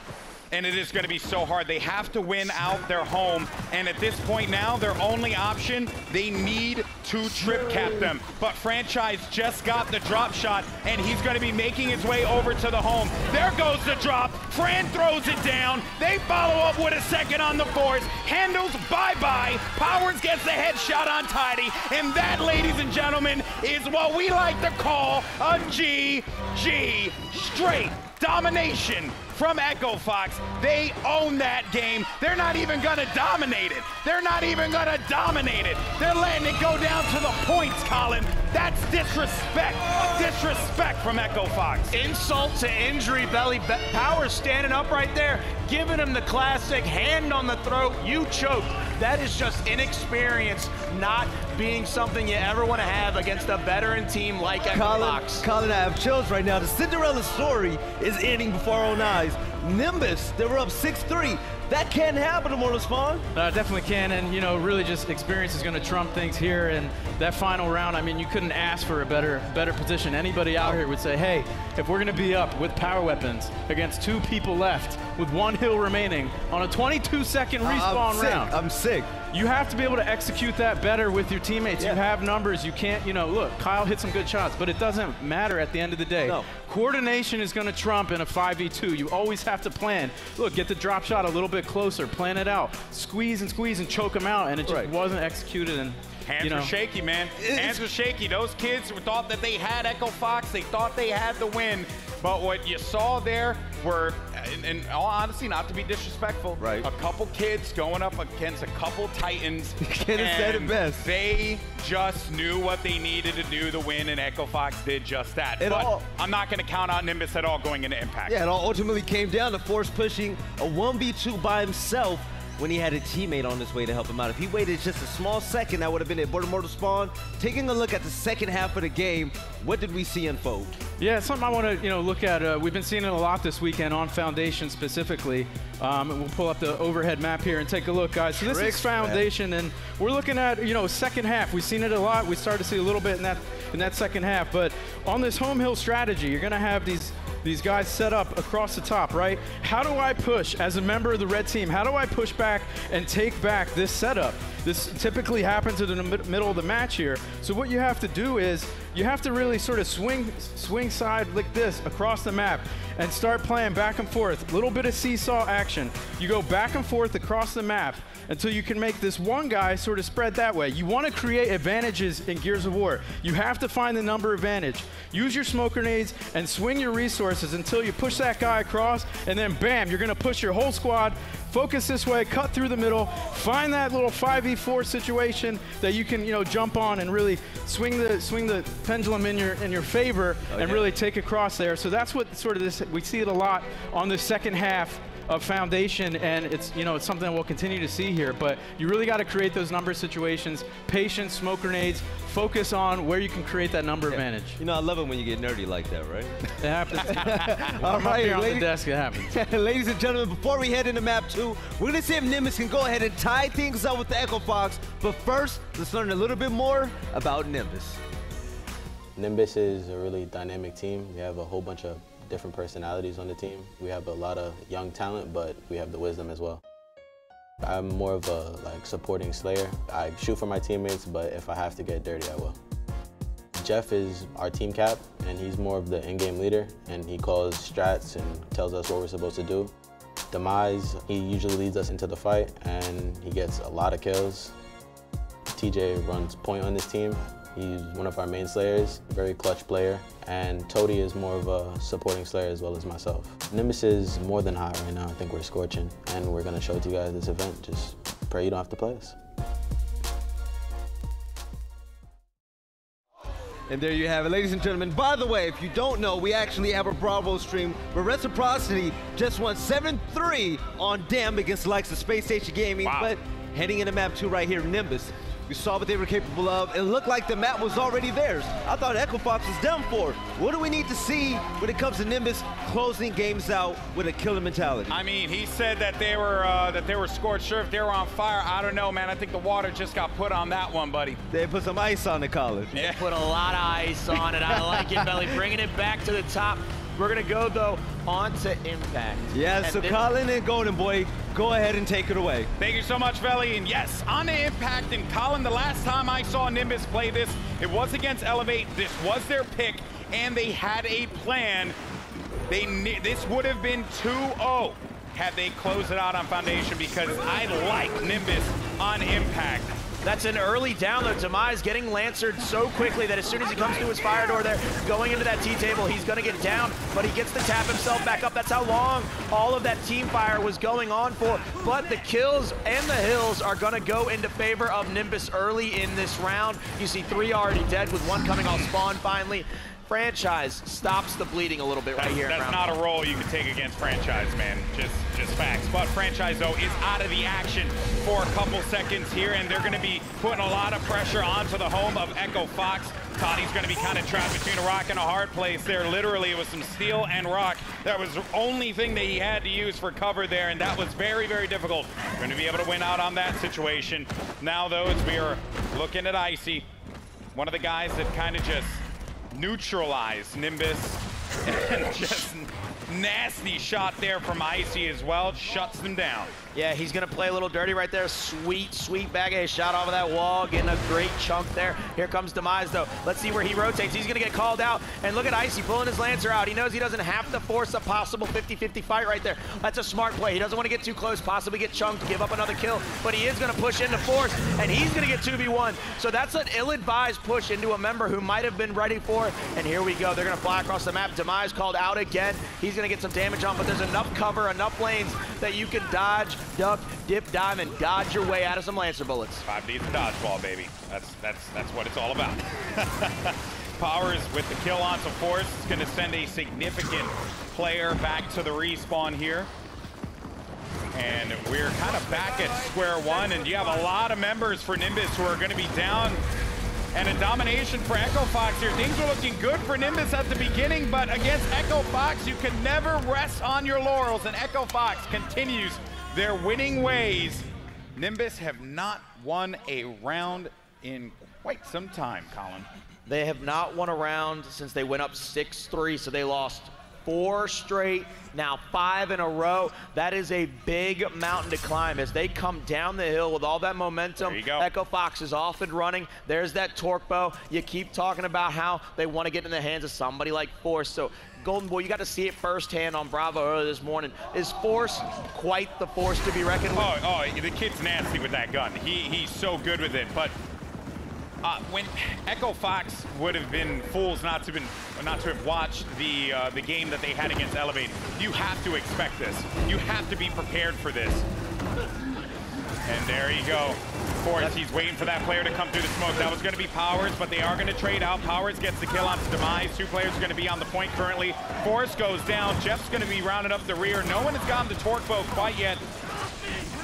And it is going to be so hard. They have to win out their home. And at this point now, their only option, they need to trip cap them. But Franchise just got the drop shot, and he's going to be making his way over to the home. There goes the drop. Fran throws it down. They follow up with a second on the Force. Handles bye-bye. Powers gets the headshot on Tidy. And that, ladies and gentlemen, is what we like to call a GG straight. domination from Echo Fox. They own that game. They're not even gonna dominate it. They're not even gonna dominate it. They're letting it go down to the points, Colin. That's disrespect. Disrespect from Echo Fox. Insult to injury, Belly. Power standing up right there, giving him the classic hand on the throat. You choked. That is just inexperience, not being something you ever want to have against a veteran team like Echo Fox. Colin, I have chills right now. The Cinderella story is ending before our own eyes. Nimbus, they were up 6-3. That can happen to Mortal Spawn. Definitely can, and you know, really just experience is going to trump things here. And that final round, I mean, you couldn't ask for a better position. Anybody out here would say, hey, if we're going to be up with power weapons against 2 people left with 1 hill remaining on a 22-second respawn round. I'm sick. You have to be able to execute that better with your teammates. Yeah. You have numbers. You can't, you know, look, Kyle hit some good shots, but it doesn't matter at the end of the day. No. Coordination is going to trump in a 5v2. You always have to plan. Look, get the drop shot a little bit closer, plan it out, squeeze and choke them out, and it just wasn't executed. And hands were shaky, man. Hands were shaky. Those kids thought that they had Echo Fox. They thought they had the win. But what you saw there were, in all honesty, not to be disrespectful, a couple kids going up against a couple Titans. Kenneth said it best. They just knew what they needed to do to win, and Echo Fox did just that. But I'm not going to count out Nimbus at all going into Impact. Yeah, it all ultimately came down to Force pushing a 1v2 by himself when he had a teammate on his way to help him out. If he waited just a small second, that would have been a Mortal Spawn. Taking a look at the second half of the game, what did we see unfold? Yeah, something I want to look at. We've been seeing it a lot this weekend on Foundation specifically. We'll pull up the overhead map here and take a look, guys. So this is Foundation, and we're looking at second half. We've seen it a lot. We started to see a little bit in that second half. But on this home hill strategy, you're going to have these guys set up across the top, right? How do I push as a member of the red team? How do I push back and take back this setup? This typically happens in the middle of the match here. So what you have to do is you have to really sort of swing side like this across the map and start playing back and forth. A little bit of seesaw action. You go back and forth across the map until you can make this one guy sort of spread that way. You want to create advantages in Gears of War. You have to find the number advantage. Use your smoke grenades and swing your resources until you push that guy across, and then bam, you're going to push your whole squad. Focus this way, cut through the middle, find that little 5v4 situation that you can, jump on and really swing the pendulum in your favor and really take across there. So that's what sort of this, we see it a lot on the second half of Foundation, and it's it's something we'll continue to see here. But you really got to create those number situations, patience, smoke grenades, focus on where you can create that number advantage. I love it when you get nerdy like that, right? It happens. All right, on the desk, it happens. Ladies and gentlemen, before we head into map 2, we're gonna see if Nimbus can go ahead and tie things up with the Echo Fox. But first, let's learn a little bit more about Nimbus. Nimbus is a really dynamic team. We have a whole bunch of different personalities on the team. We have a lot of young talent, but we have the wisdom as well. I'm more of a supporting slayer. I shoot for my teammates, but if I have to get dirty, I will. Jeff is our team cap, and he's more of the in-game leader, and he calls strats and tells us what we're supposed to do. Demise, he usually leads us into the fight, and he gets a lot of kills. TJ runs point on this team. He's one of our main slayers, very clutch player. And Toady is more of a supporting slayer as well as myself. Nimbus is more than hot right now. I think we're scorching, and we're gonna show it to you guys this event. Just pray you don't have to play us. And there you have it, ladies and gentlemen. By the way, if you don't know, we actually have a Bravo stream where Reciprocity just won 7-3 on Dem against the likes of Space Station Gaming. Wow. But heading into map 2 right here, Nimbus, we saw what they were capable of. It looked like the map was already theirs. I thought Echo Fox was done for. What do we need to see when it comes to Nimbus closing games out with a killer mentality? I mean, he said that they were scorched. Sure, if they were on fire, I don't know, man. I think the water just got put on that one, buddy. They put some ice on the college. Yeah. Put a lot of ice on it. I like it, Belly. Bringing it back to the top. We're going to go, though, on to Impact. Yeah, so Colin and Golden Boy, go ahead and take it away. Thank you so much, Veli. And yes, on to Impact. And Colin, the last time I saw Nimbus play this, it was against Elevate. This was their pick, and they had a plan. This would have been 2-0 had they closed it out on Foundation, because I like Nimbus on Impact. That's an early down though. Demise getting Lancered so quickly that as soon as he comes through his fire door there, going into that T-table, he's gonna get down, but he gets to tap himself back up. That's how long all of that team fire was going on for. But the kills and the hills are gonna go into favor of Nimbus early in this round. You see 3 already dead with 1 coming off spawn finally. Franchise stops the bleeding a little bit right here. That's not a role you can take against Franchise, man. Just facts. But Franchise, though, is out of the action for a couple seconds here, and they're going to be putting a lot of pressure onto the home of Echo Fox. Toddy's going to be kind of trapped between a rock and a hard place there. Literally, it was some steel and rock. That was the only thing that he had to use for cover there, and that was very, very difficult. Going to be able to win out on that situation. Now, though, as we are looking at Icy, one of the guys that kind of just neutralized Nimbus, and just nasty shot there from Icy as well, shuts them down. Yeah, he's gonna play a little dirty right there. Sweet, sweet bag of shot off of that wall, getting a great chunk there. Here comes Demise though. Let's see where he rotates. He's gonna get called out, and look at Icy pulling his Lancer out. He knows he doesn't have to force a possible 50-50 fight right there. That's a smart play. He doesn't want to get too close, possibly get chunked, give up another kill, but he is gonna push into force, and he's gonna get 2v1. So that's an ill-advised push into a member who might have been ready for it, and here we go. They're gonna fly across the map. Demise called out again. He's gonna get some damage on, but there's enough cover, enough lanes that you can dodge, duck, dip, dive, and dodge your way out of some Lancer bullets. 5D's a dodgeball, baby. That's what it's all about. Powers with the kill onto Force is going to send a significant player back to the respawn here. And we're kind of back at square one, and you have a lot of members for Nimbus who are going to be down. And a domination for Echo Fox here. Things are looking good for Nimbus at the beginning, but against Echo Fox, you can never rest on your laurels, and Echo Fox continues their winning ways. Nimbus have not won a round in quite some time, Colin. They have not won a round since they went up 6-3, so they lost 4 straight, now 5 in a row. That is a big mountain to climb as they come down the hill with all that momentum. There you go. Echo Fox is off and running. There's that torque bow. You keep talking about how they want to get in the hands of somebody like Force. So Golden Boy, you got to see it firsthand on Bravo earlier this morning. Is Force quite the force to be reckoned with? Oh, the kid's nasty with that gun. He's so good with it, but when Echo Fox would have been fools not to have watched the game that they had against Elevate, you have to expect this. You have to be prepared for this. And there you go. Force, he's waiting for that player to come through the smoke. That was going to be Powers, but they are going to trade out. Powers gets the kill on Demise. 2 players are going to be on the point currently. Force goes down. Jeff's going to be rounding up the rear. No one has gotten the torque bow quite yet.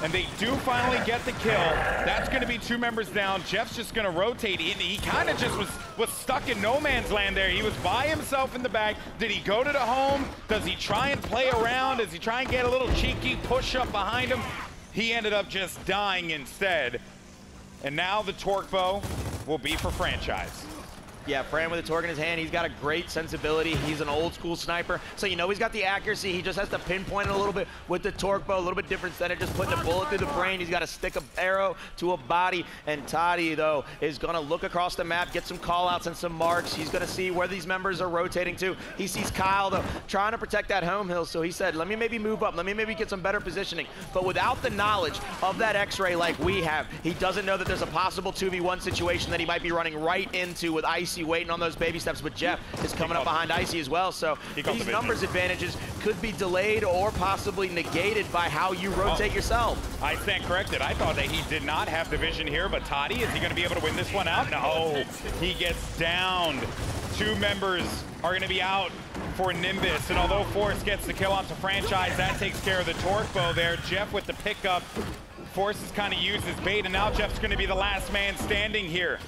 And they do finally get the kill. That's going to be 2 members down. Jeff's just going to rotate. He kind of just was stuck in no man's land there. He was by himself in the back. Did he go to the home? Does he try and play around? Does he try and get a little cheeky push up behind him? He ended up just dying instead. And now the torque bow will be for Franchise. Yeah, Fran with a torque in his hand, he's got a great sensibility. He's an old school sniper, so you know he's got the accuracy. He just has to pinpoint it a little bit with the torque bow, a little bit different than just putting a bullet through the brain. He's got to stick an arrow to a body, and Toddy, though, is going to look across the map, get some call-outs and some marks. He's going to see where these members are rotating to. He sees Kyle, though, trying to protect that home hill, so he said, let me maybe move up. Let me maybe get some better positioning. But without the knowledge of that X-ray like we have, he doesn't know that there's a possible 2v1 situation that he might be running right into with Icy waiting on those baby steps, but Jeff is coming up behind Icy as well, so these numbers advantages could be delayed or possibly negated by how you rotate yourself. I stand corrected. I thought that he did not have the vision here, but Toddy, is he going to be able to win this one out? No, he gets downed. 2 members are going to be out for Nimbus, and although Force gets the kill onto Franchise, that takes care of the torque bow there. Jeff with the pickup. Force has kind of used his bait, and now Jeff's going to be the last man standing here.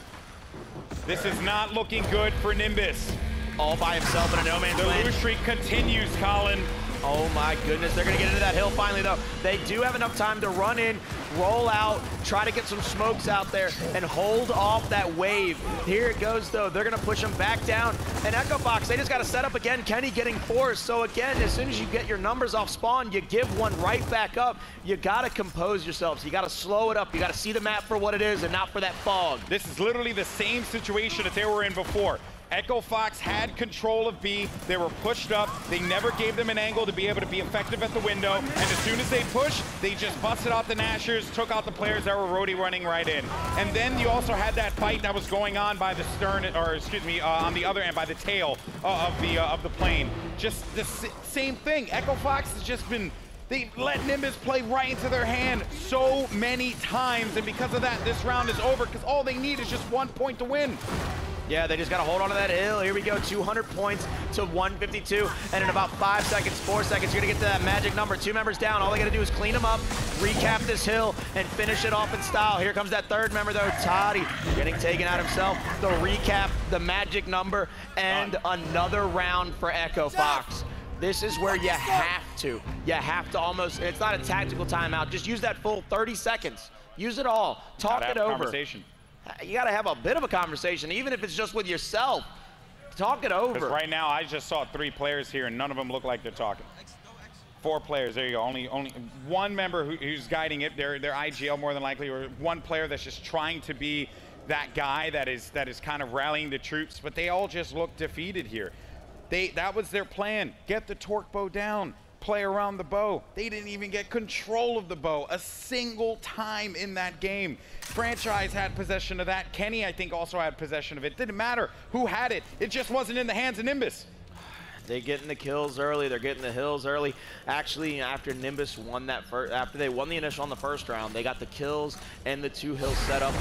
This is not looking good for Nimbus. All by himself in a no man's land. The lose streak continues, Colin. Oh my goodness, they're gonna get into that hill finally though. They do have enough time to run in, roll out, try to get some smokes out there, and hold off that wave. Here it goes though, they're gonna push them back down. And Echo Fox, they just gotta set up again. Kenny getting forced, so again, as soon as you get your numbers off spawn, you give one right back up. You gotta compose yourselves, you gotta slow it up, you gotta see the map for what it is and not for that fog. This is literally the same situation that they were in before. Echo Fox had control of B. They were pushed up. They never gave them an angle to be able to be effective at the window. And as soon as they pushed, they just busted out the Nashers, took out the players that were roadie running right in. And then you also had that fight that was going on by the stern, or excuse me, on the other end, by the tail of the plane. Just the same thing. Echo Fox has just been, they let Nimbus play right into their hand so many times, and because of that, this round is over, because all they need is just 1 point to win. Yeah, they just got to hold on to that hill. Here we go, 200 points to 152, and in about 5 seconds, 4 seconds, you're gonna get to that magic number. 2 members down. All they gotta do is clean them up, recap this hill, and finish it off in style. Here comes that 3rd member though, Toddy, getting taken out himself. The recap, the magic number, and another round for Echo Fox. This is where you have to almost, it's not a tactical timeout, just use that full 30 seconds. Use it all, talk it over. You gotta have a bit of a conversation, even if it's just with yourself. Talk it over. Because right now, I just saw 3 players here, and none of them look like they're talking. 4 players, there you go. Only one member who's guiding it. They're IGL more than likely, or one player that's just trying to be that guy that is kind of rallying the troops, but they all just look defeated here. That was their plan. Get the torque bow down, play around the bow. They didn't even get control of the bow a single time in that game. Franchise had possession of that. Kenny, I think, also had possession of it. Didn't matter who had it. It just wasn't in the hands of Nimbus. They're getting the kills early. They're getting the hills early. Actually, after Nimbus won that after they won the initial on the 1st round, they got the kills and the 2 hills set up.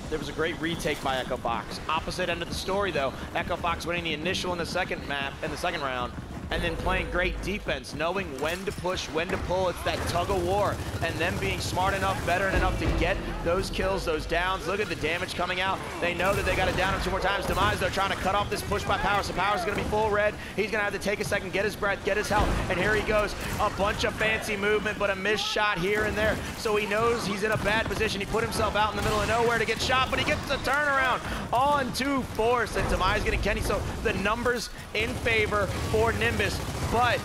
There was a great retake by Echo Fox. Opposite end of the story, though. Echo Fox winning the initial in the second round, and then playing great defense, knowing when to push, when to pull. It's that tug of war, and them being smart enough, veteran enough to get those kills, those downs. Look at the damage coming out. They know that they got to down him 2 more times. Demise, though, trying to cut off this push by Power, so Power's going to be full red. He's going to have to take a second, get his breath, get his health, and here he goes. A bunch of fancy movement, but a missed shot here and there, so he knows he's in a bad position. He put himself out in the middle of nowhere to get shot, but he gets the turnaround on 2 force, and Demise getting Kenny, so the numbers in favor for Nimbus. But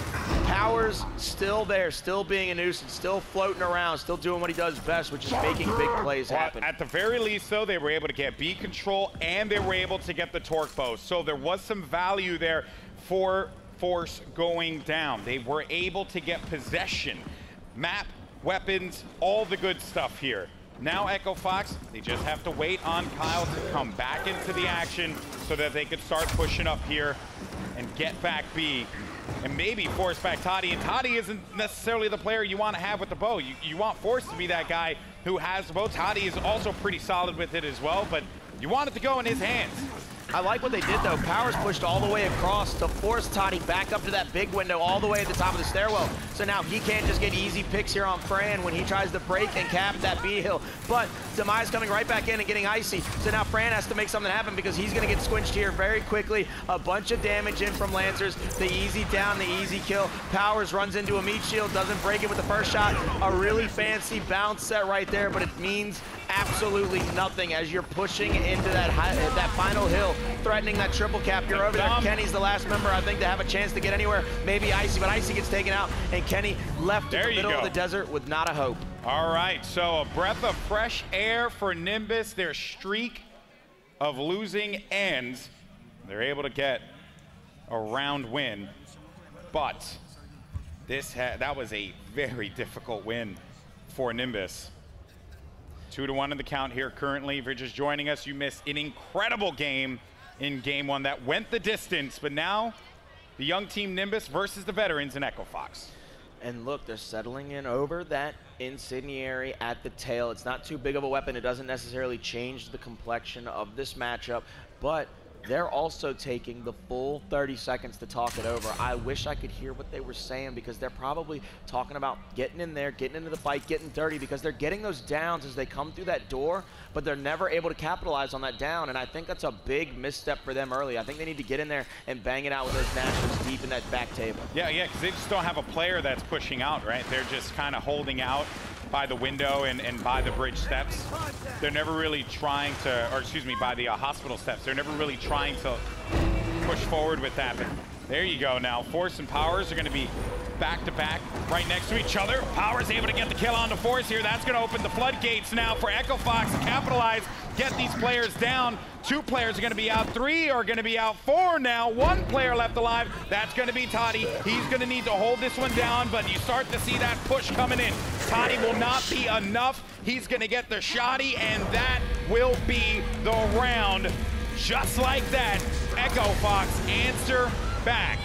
Power's still there, still being a nuisance, still floating around, still doing what he does best, which is making big plays happen. At the very least, though, they were able to get B control, and they were able to get the torque bow. So there was some value there for force going down. They were able to get possession, map, weapons, all the good stuff here. Now Echo Fox, they just have to wait on Kyle to come back into the action so that they could start pushing up here and get back B. And maybe force back Toddy. And Toddy isn't necessarily the player you want to have with the bow. You want Force to be that guy who has the bow. Toddy is also pretty solid with it as well, but you want it to go in his hands. I like what they did, though. Power's pushed all the way across to force Toddy back up to that big window all the way at the top of the stairwell. So now he can't just get easy picks here on Fran when he tries to break and cap that B hill. But Demise coming right back in and getting icy. So now Fran has to make something happen because he's going to get squinched here very quickly. A bunch of damage in from Lancers. The easy down, the easy kill. Powers runs into a meat shield, doesn't break it with the first shot. A really fancy bounce set right there, but it means absolutely nothing as you're pushing into that final hill, threatening that triple cap. You're over there. Kenny's the last member, I think, to have a chance to get anywhere. Maybe Icy, but Icy gets taken out, and Kenny left in the middle of the desert with not a hope. All right, so a breath of fresh air for Nimbus. Their streak of losing ends. They're able to get a round win, but that was a very difficult win for Nimbus. 2-1 in the count here currently. If you're just joining us, you missed an incredible game in game 1 that went the distance, but now the young team Nimbus versus the veterans in Echo Fox. And look, they're settling in over that incendiary at the tail. It's not too big of a weapon. It doesn't necessarily change the complexion of this matchup, but they're also taking the full 30 seconds to talk it over. I wish I could hear what they were saying because they're probably talking about getting in there, getting into the fight, getting dirty, because they're getting those downs as they come through that door, but they're never able to capitalize on that down, and I think that's a big misstep for them early. I think they need to get in there and bang it out with those Nationals deep in that back table. Yeah, because they just don't have a player that's pushing out, right? They're just kind of holding out by the window and by the bridge steps. They're never really trying to, or excuse me, by the hospital steps. They're never really trying to push forward with that. But there you go now. Force and Powers are going to be back to back right next to each other. Powers able to get the kill on the Force here. That's going to open the floodgates now for Echo Fox to capitalize. get these players down. 2 players are going to be out, 3 are going to be out, 4 now. 1 player left alive. That's going to be Toddy. He's going to need to hold this one down, but you start to see that push coming in. Toddy will not be enough. He's going to get the shotty, and that will be the round. Just like that, Echo Fox answer back.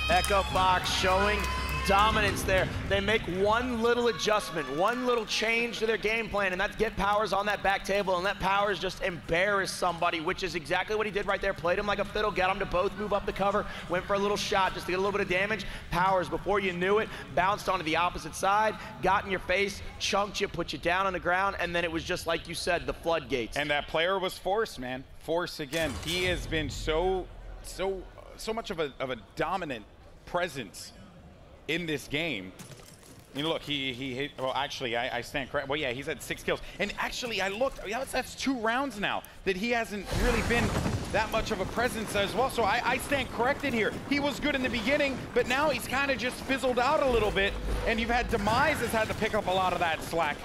Echo Fox showing dominance there. They make one little adjustment, one little change to their game plan, and that's get Powers on that back table and let Powers just embarrass somebody, which is exactly what he did right there. Played him like a fiddle, got him to both move up the cover, went for a little shot just to get a little bit of damage. Powers, before you knew it, bounced onto the opposite side, got in your face, chunked you, put you down on the ground, and then it was just like you said, the floodgates. And that player was Force, man. Force again. He has been so much of a dominant presence in this game. You know, look, he hit, well, actually, I stand correct. Well, yeah, he's had 6 kills. And actually, I looked, that's 2 rounds now that he hasn't really been that much of a presence as well. So I stand corrected here. He was good in the beginning, but now he's kind of just fizzled out a little bit. And you've had Demise has had to pick up a lot of that slack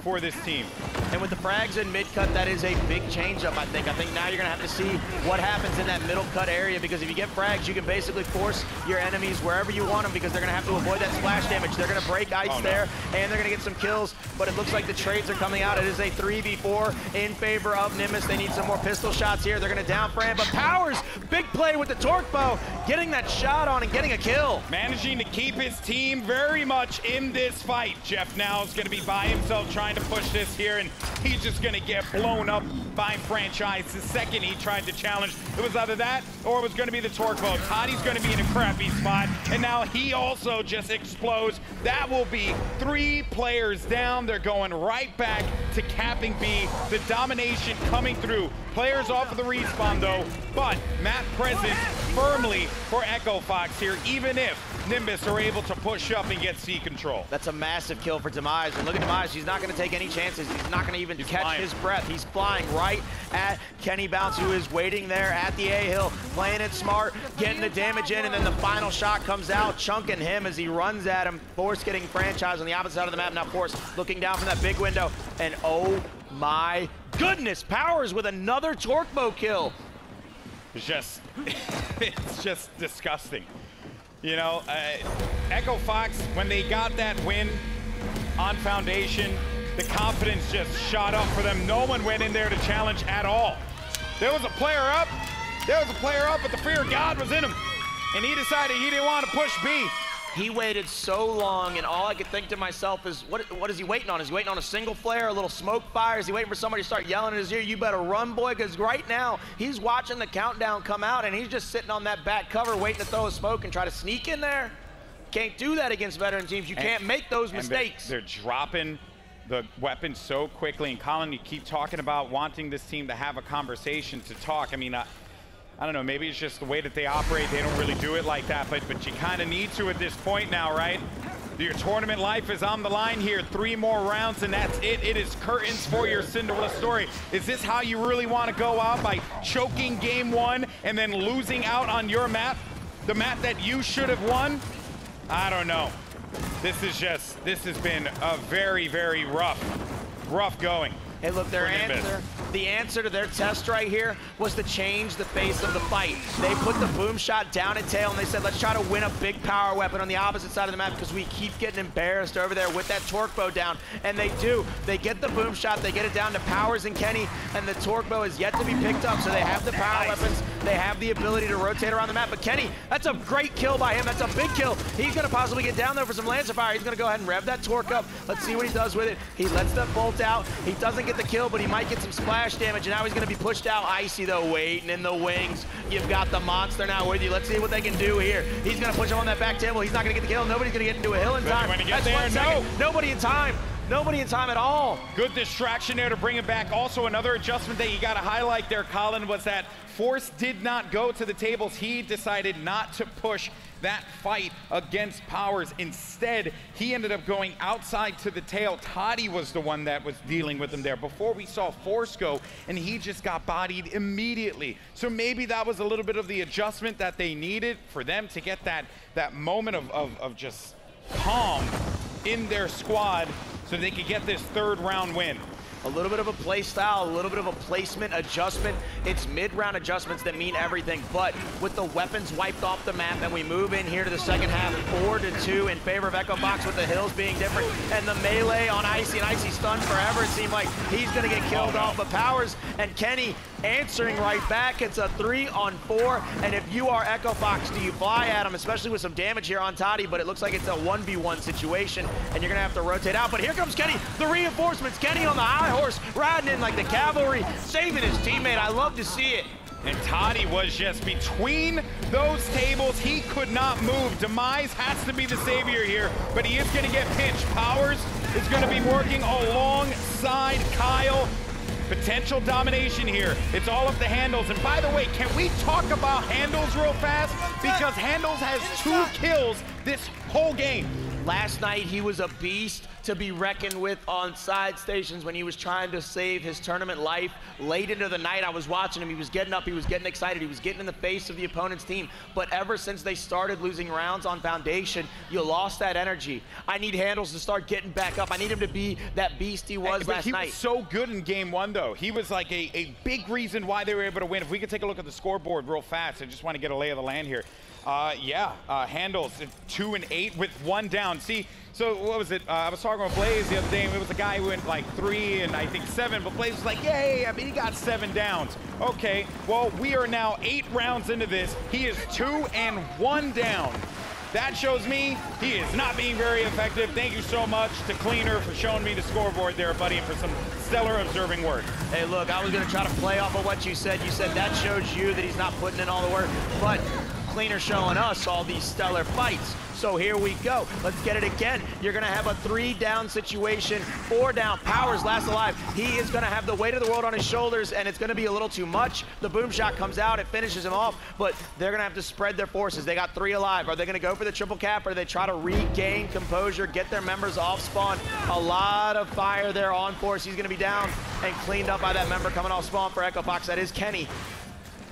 for this team. And with the frags in mid-cut, that is a big change-up, I think. I think now you're going to have to see what happens in that middle-cut area, because if you get frags, you can basically force your enemies wherever you want them, because they're going to have to avoid that splash damage. They're going to break ice there, and they're going to get some kills, but it looks like the trades are coming out. It is a 3v4 in favor of Nimbus. They need some more pistol shots here. They're going to down Fran, but Powers, big play with the torque bow, getting that shot on and getting a kill. Managing to keep his team very much in this fight. Jeff now is going to be by himself trying to push this here, and he's just going to get blown up by Franchise the second he tried to challenge. It was either that or it was going to be the torque bow. Toddy's going to be in a crappy spot, and now he also just explodes. That will be 3 players down. They're going right back to capping B. The domination coming through. Players off of the respawn though, but map presence firmly for Echo Fox here, even if Nimbus are able to push up and get C control. That's a massive kill for Demise. And look at Demise, he's not going to take any chances. He's not going to even catch his breath. He's flying right at Kenny Bounce, who is waiting there at the A-Hill, playing it smart, getting the damage in, and then the final shot comes out, chunking him as he runs at him. Force getting Franchise on the opposite side of the map. Now Force looking down from that big window, and oh my goodness, Powers with another torque bow kill. It's just disgusting. You know, Echo Fox, when they got that win on Foundation, the confidence just shot up for them. No one went in there to challenge at all. There was a player up, but the fear of God was in him. And he decided he didn't want to push B. He waited so long, and all I could think to myself is, what is he waiting on? Is he waiting on a single flare, a little smoke fire? Is he waiting for somebody to start yelling in his ear, you better run, boy? Because right now, he's watching the countdown come out, and he's just sitting on that back cover waiting to throw a smoke and try to sneak in there. Can't do that against veteran teams. You can't make those mistakes. They're dropping the weapons so quickly. And Colin, you keep talking about wanting this team to have a conversation, to talk. I mean, I don't know, maybe it's just the way that they operate. They don't really do it like that, but you kind of need to at this point now, right? Your tournament life is on the line here. 3 more rounds, and that's it. It is curtains for your Cinderella story. Is this how you really want to go out, by choking game 1 and then losing out on your map? The map that you should have won? I don't know. This has been a very, very rough going. Hey, look, the answer to their test right here was to change the face of the fight. They put the boom shot down at tail, and they said, let's try to win a big power weapon on the opposite side of the map, because we keep getting embarrassed over there with that torque bow down. And they do. They get the boom shot, they get it down to Powers and Kenny, and the torque bow is yet to be picked up, so they have the power weapons. They have the ability to rotate around the map. But Kenny, that's a great kill by him. That's a big kill. He's going to possibly get down there for some Lancer fire. He's going to go ahead and rev that torque up. Let's see what he does with it. He lets that bolt out. He doesn't get the kill, but he might get some splash damage, and now he's going to be pushed out. Icy, though, waiting in the wings. You've got the monster now with you. Let's see what they can do here. He's going to push him on that back table. He's not going to get the kill. Nobody's going to get into a hill in time. That's 1 second. Nobody in time. Nobody in time at all. Good distraction there to bring it back. Also, another adjustment that you got to highlight there, Colin, was that Force did not go to the tables. He decided not to push that fight against Powers. Instead, he ended up going outside to the tail. Toddy was the one that was dealing with him there. Before, we saw Force go, and he just got bodied immediately. So maybe that was a little bit of the adjustment that they needed for them to get that moment of just calm in their squad, so they could get this 3rd round win. a little bit of a play style, a little bit of a placement adjustment. It's mid-round adjustments that mean everything, but with the weapons wiped off the map and we move in here to the second half, 4-2 in favor of Echo Fox with the hills being different, and the melee on Icy, and Icy stunned forever. It seemed like he's gonna get killed off, but Powers and Kenny answering right back. It's a 3-on-4, and if you are Echo Fox, do you fly at him, especially with some damage here on Toddy, but it looks like it's a 1v1 situation, and you're gonna have to rotate out. But here comes Kenny, the reinforcements. Kenny on the high horse, riding in like the cavalry, saving his teammate. I love to see it. And Toddy was just between those tables. He could not move. Demise has to be the savior here, but he is going to get pinched. Powers is going to be working alongside Kyle. Potential domination here. It's all up to Handles. And by the way, can we talk about Handles real fast? Because Handles has 2 kills this whole game. Last night, he was a beast to be reckoned with on side stations when he was trying to save his tournament life. Late into the night, I was watching him. He was getting up, he was getting excited, he was getting in the face of the opponent's team. But ever since they started losing rounds on Foundation, you lost that energy. I need Handles to start getting back up. I need him to be that beast he was last night. He was so good in game 1, though. He was like a big reason why they were able to win. If we could take a look at the scoreboard real fast, I just want to get a lay of the land here. Handles 2 and 8 with 1 down. See, so what was it? I was talking with Blaze the other day, and it was a guy who went like 3 and I think 7, but Blaze was like, yay, I mean, he got 7 downs. Okay, well, we are now 8 rounds into this. He is 2 and 1 down. That shows me he is not being very effective. Thank you so much to Cleaner for showing me the scoreboard there, buddy, and for some stellar observing work. Hey, look, I was going to try to play off of what you said. You said that shows you that he's not putting in all the work, but Cleaner showing us all these stellar fights. So here we go. Let's get it again. You're going to have a 3-down situation, 4 down. Powers last alive. He is going to have the weight of the world on his shoulders, and it's going to be a little too much. The boom shot comes out. It finishes him off, but they're going to have to spread their forces. They got 3 alive. Are they going to go for the triple cap, or do they try to regain composure, get their members off spawn? A lot of fire there on Force. He's going to be down and cleaned up by that member coming off spawn for Echo Fox. That is Kenny.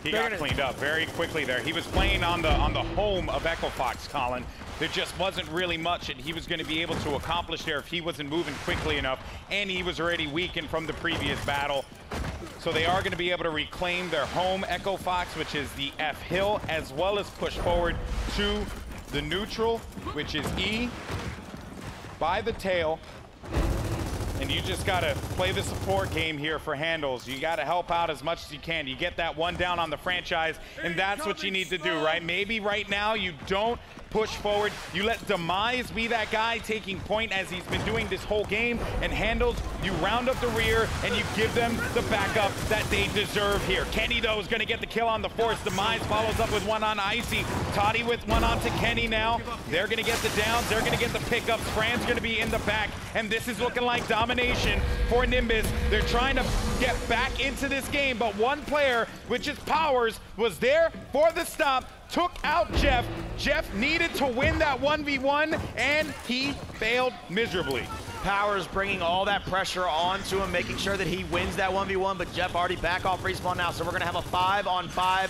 He got cleaned up very quickly there. He was playing on the home of Echo Fox, Colin. There just wasn't really much that he was going to be able to accomplish there if he wasn't moving quickly enough, and he was already weakened from the previous battle. So they are going to be able to reclaim their home, Echo Fox, which is the F hill, as well as push forward to the neutral, which is E, by the tail. And you just got to play the support game here for Handles. You got to help out as much as you can. You get that 1 down on the franchise, and that's what you need to do, right? Maybe right now you don't push forward. You let Demise be that guy taking point as he's been doing this whole game, and Handles, you round up the rear and you give them the backup that they deserve here. Kenny, though, is going to get the kill on the Force. Demise follows up with 1 on Icy. Toddy with 1 on to Kenny now. They're going to get the downs. They're going to get the pickups. Fran's going to be in the back, and this is looking like domination for Nimbus. They're trying to get back into this game, but one player, which is Powers, was there for the stop, took out Jeff. Jeff needed to win that 1v1, and he failed miserably. Powers bringing all that pressure onto him, making sure that he wins that 1v1, but Jeff already back off respawn now, so we're gonna have a 5-on-5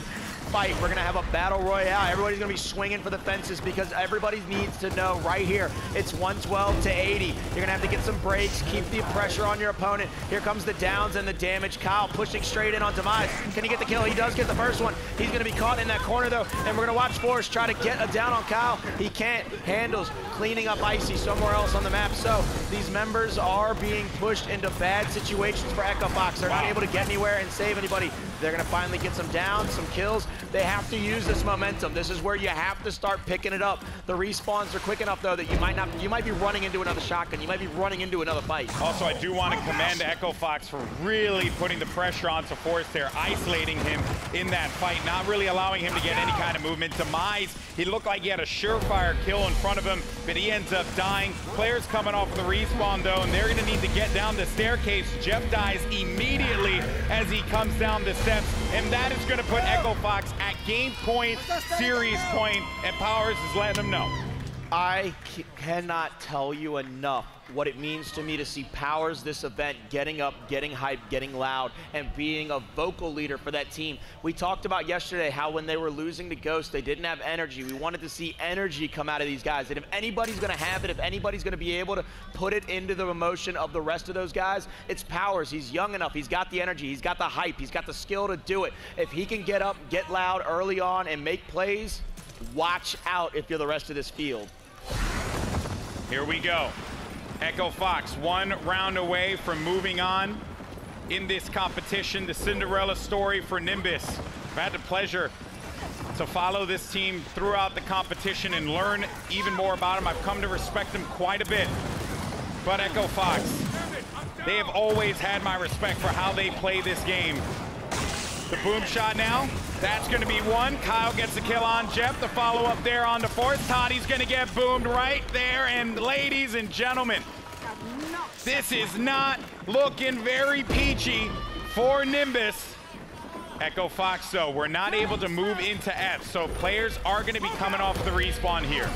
fight. We're gonna have a battle royale. Everybody's gonna be swinging for the fences because everybody needs to know right here, it's 112 to 80. You're gonna have to get some breaks, keep the pressure on your opponent. Here comes the downs and the damage. Kyle pushing straight in on Demise. Can he get the kill? He does get the first one. He's gonna be caught in that corner though, and we're gonna watch Force try to get a down on Kyle. He can't. Handles cleaning up Icy somewhere else on the map. So these members are being pushed into bad situations for Echo Fox. They're not able to get anywhere and save anybody. They're gonna finally get some downs, some kills. They have to use this momentum. This is where you have to start picking it up. The respawns are quick enough though that you might be running into another shotgun. You might be running into another fight. Also, I do want to commend Echo Fox for really putting the pressure onto Force there, isolating him in that fight, not really allowing him to get any kind of movement. Demise, he looked like he had a surefire kill in front of him, but he ends up dying. Players coming off the respawn though, and they're gonna need to get down the staircase. Jeff dies immediately as he comes down the steps, and that is gonna put Echo Fox at game point, series point, and Powers is letting him know. I cannot tell you enough what it means to me to see Powers this event getting up, getting hyped, getting loud, and being a vocal leader for that team. We talked about yesterday how when they were losing to Ghost, they didn't have energy. We wanted to see energy come out of these guys. And if anybody's going to have it, if anybody's going to be able to put it into the emotion of the rest of those guys, it's Powers. He's young enough. He's got the energy. He's got the hype. He's got the skill to do it. If he can get up, get loud early on, and make plays, watch out if you're the rest of this field. Here we go. Echo Fox, one round away from moving on in this competition. The Cinderella story for Nimbus. I've had the pleasure to follow this team throughout the competition and learn even more about them. I've come to respect them quite a bit. But Echo Fox, they have always had my respect for how they play this game. The boom shot now, that's gonna be one. Kyle gets the kill on Jeff. The follow up there on the fourth. Toddy's gonna get boomed right there. And ladies and gentlemen, this is not looking very peachy for Nimbus. Echo Fox, though, we're not able to move into F, so players are gonna be coming off the respawn here.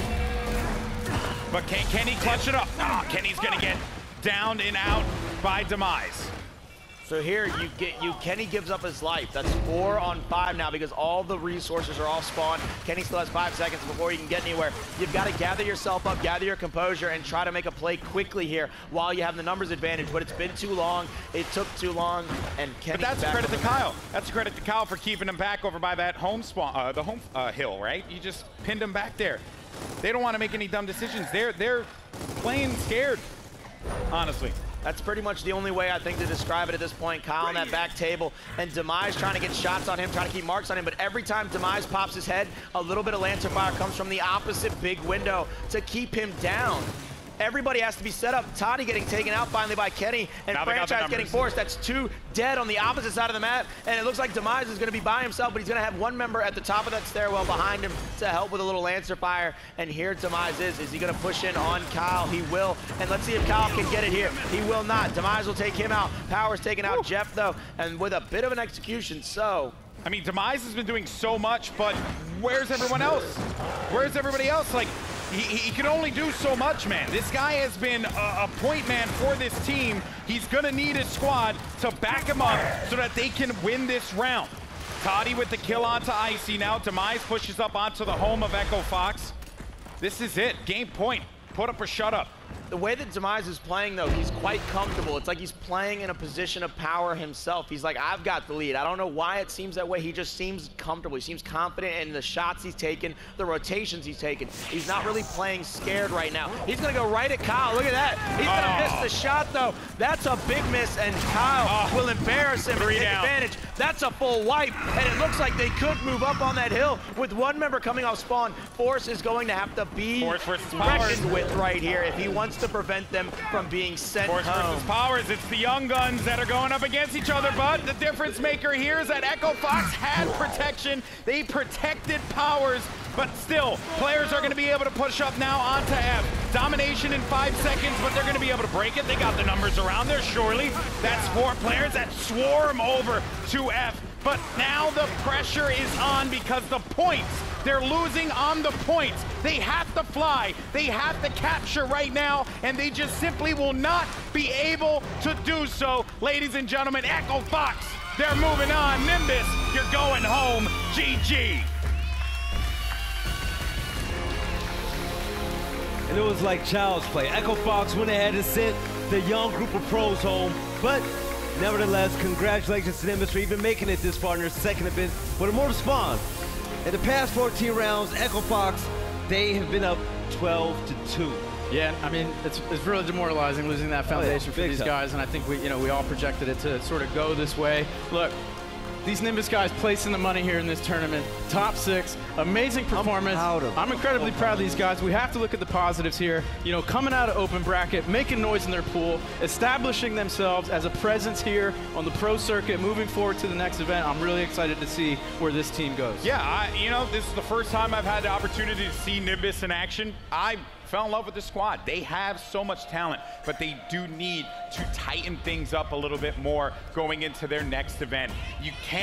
But can Kenny clutch it up? Oh, Kenny's gonna get downed and out by Demise. So here Kenny gives up his life. That's 4 on 5 now because all the resources are all spawned. Kenny still has 5 seconds before he can get anywhere. You've got to gather yourself up, gather your composure, and try to make a play quickly here while you have the numbers advantage. But it's been too long. It took too long, and Kenny. But that's credit to Kyle. That's credit to Kyle for keeping him back over by that home spawn, the home hill, right? You just pinned him back there. They don't want to make any dumb decisions. They're playing scared, honestly. That's pretty much the only way I think to describe it at this point. Kyle on that back table, and Demise trying to get shots on him, trying to keep marks on him, but every time Demise pops his head, a little bit of Lancer fire comes from the opposite big window to keep him down. Everybody has to be set up. Toddy getting taken out finally by Kenny, and Franchise getting forced. That's 2 dead on the opposite side of the map, and it looks like Demise is going to be by himself, but he's going to have one member at the top of that stairwell behind him to help with a little Lancer fire, and here Demise is. Is he going to push in on Kyle? He will, and let's see if Kyle can get it here. He will not. Demise will take him out. Powers taking out Jeff, though, and with a bit of an execution, so... I mean, Demise has been doing so much, but where's everyone else? Where's everybody else? Like, he can only do so much, man. This guy has been a point man for this team. He's gonna need his squad to back him up so that they can win this round. Toddy with the kill onto Icy now. Demise pushes up onto the home of Echo Fox. This is it, game point. Put up or shut up. The way that Demise is playing, though, he's quite comfortable. It's like he's playing in a position of power himself. He's like, I've got the lead. I don't know why it seems that way. He just seems comfortable. He seems confident in the shots he's taken, the rotations he's taken. He's not really playing scared right now. He's going to go right at Kyle. Look at that. He's going to miss the shot, though. That's a big miss, and Kyle will embarrass him and take advantage. That's a full wipe, and it looks like they could move up on that hill with one member coming off spawn. Force is going to have to be reckoned with right here if he wants to prevent them from being sent home. Force versus Powers. It's the young guns that are going up against each other, but the difference maker here is that Echo Fox had protection. They protected Powers, but still, players are going to be able to push up now onto F. Domination in 5 seconds, but they're going to be able to break it. They got the numbers around there, surely. That's 4 players that swarm over to F. But now the pressure is on because the points, they're losing on the points. They have to fly. They have to capture right now, and they just simply will not be able to do so. Ladies and gentlemen, Echo Fox, they're moving on. Nimbus, you're going home. GG. And it was like child's play. Echo Fox went ahead and sent the young group of pros home, but nevertheless, congratulations to Nimbus for even making it this far in their second event with Immortal Spawn. In the past 14 rounds, Echo Fox, they have been up 12-2. Yeah, I mean, it's really demoralizing losing that foundation for these guys, and I think we all projected it to sort of go this way. Look, these Nimbus guys placing the money here in this tournament. Top 6, amazing performance. I'm incredibly proud of these guys. We have to look at the positives here. You know, coming out of open bracket, making noise in their pool, establishing themselves as a presence here on the pro circuit, moving forward to the next event. I'm really excited to see where this team goes. Yeah, you know, this is the first time I've had the opportunity to see Nimbus in action. I fell in love with the squad. They have so much talent, but they do need to tighten things up a little bit more going into their next event. You can't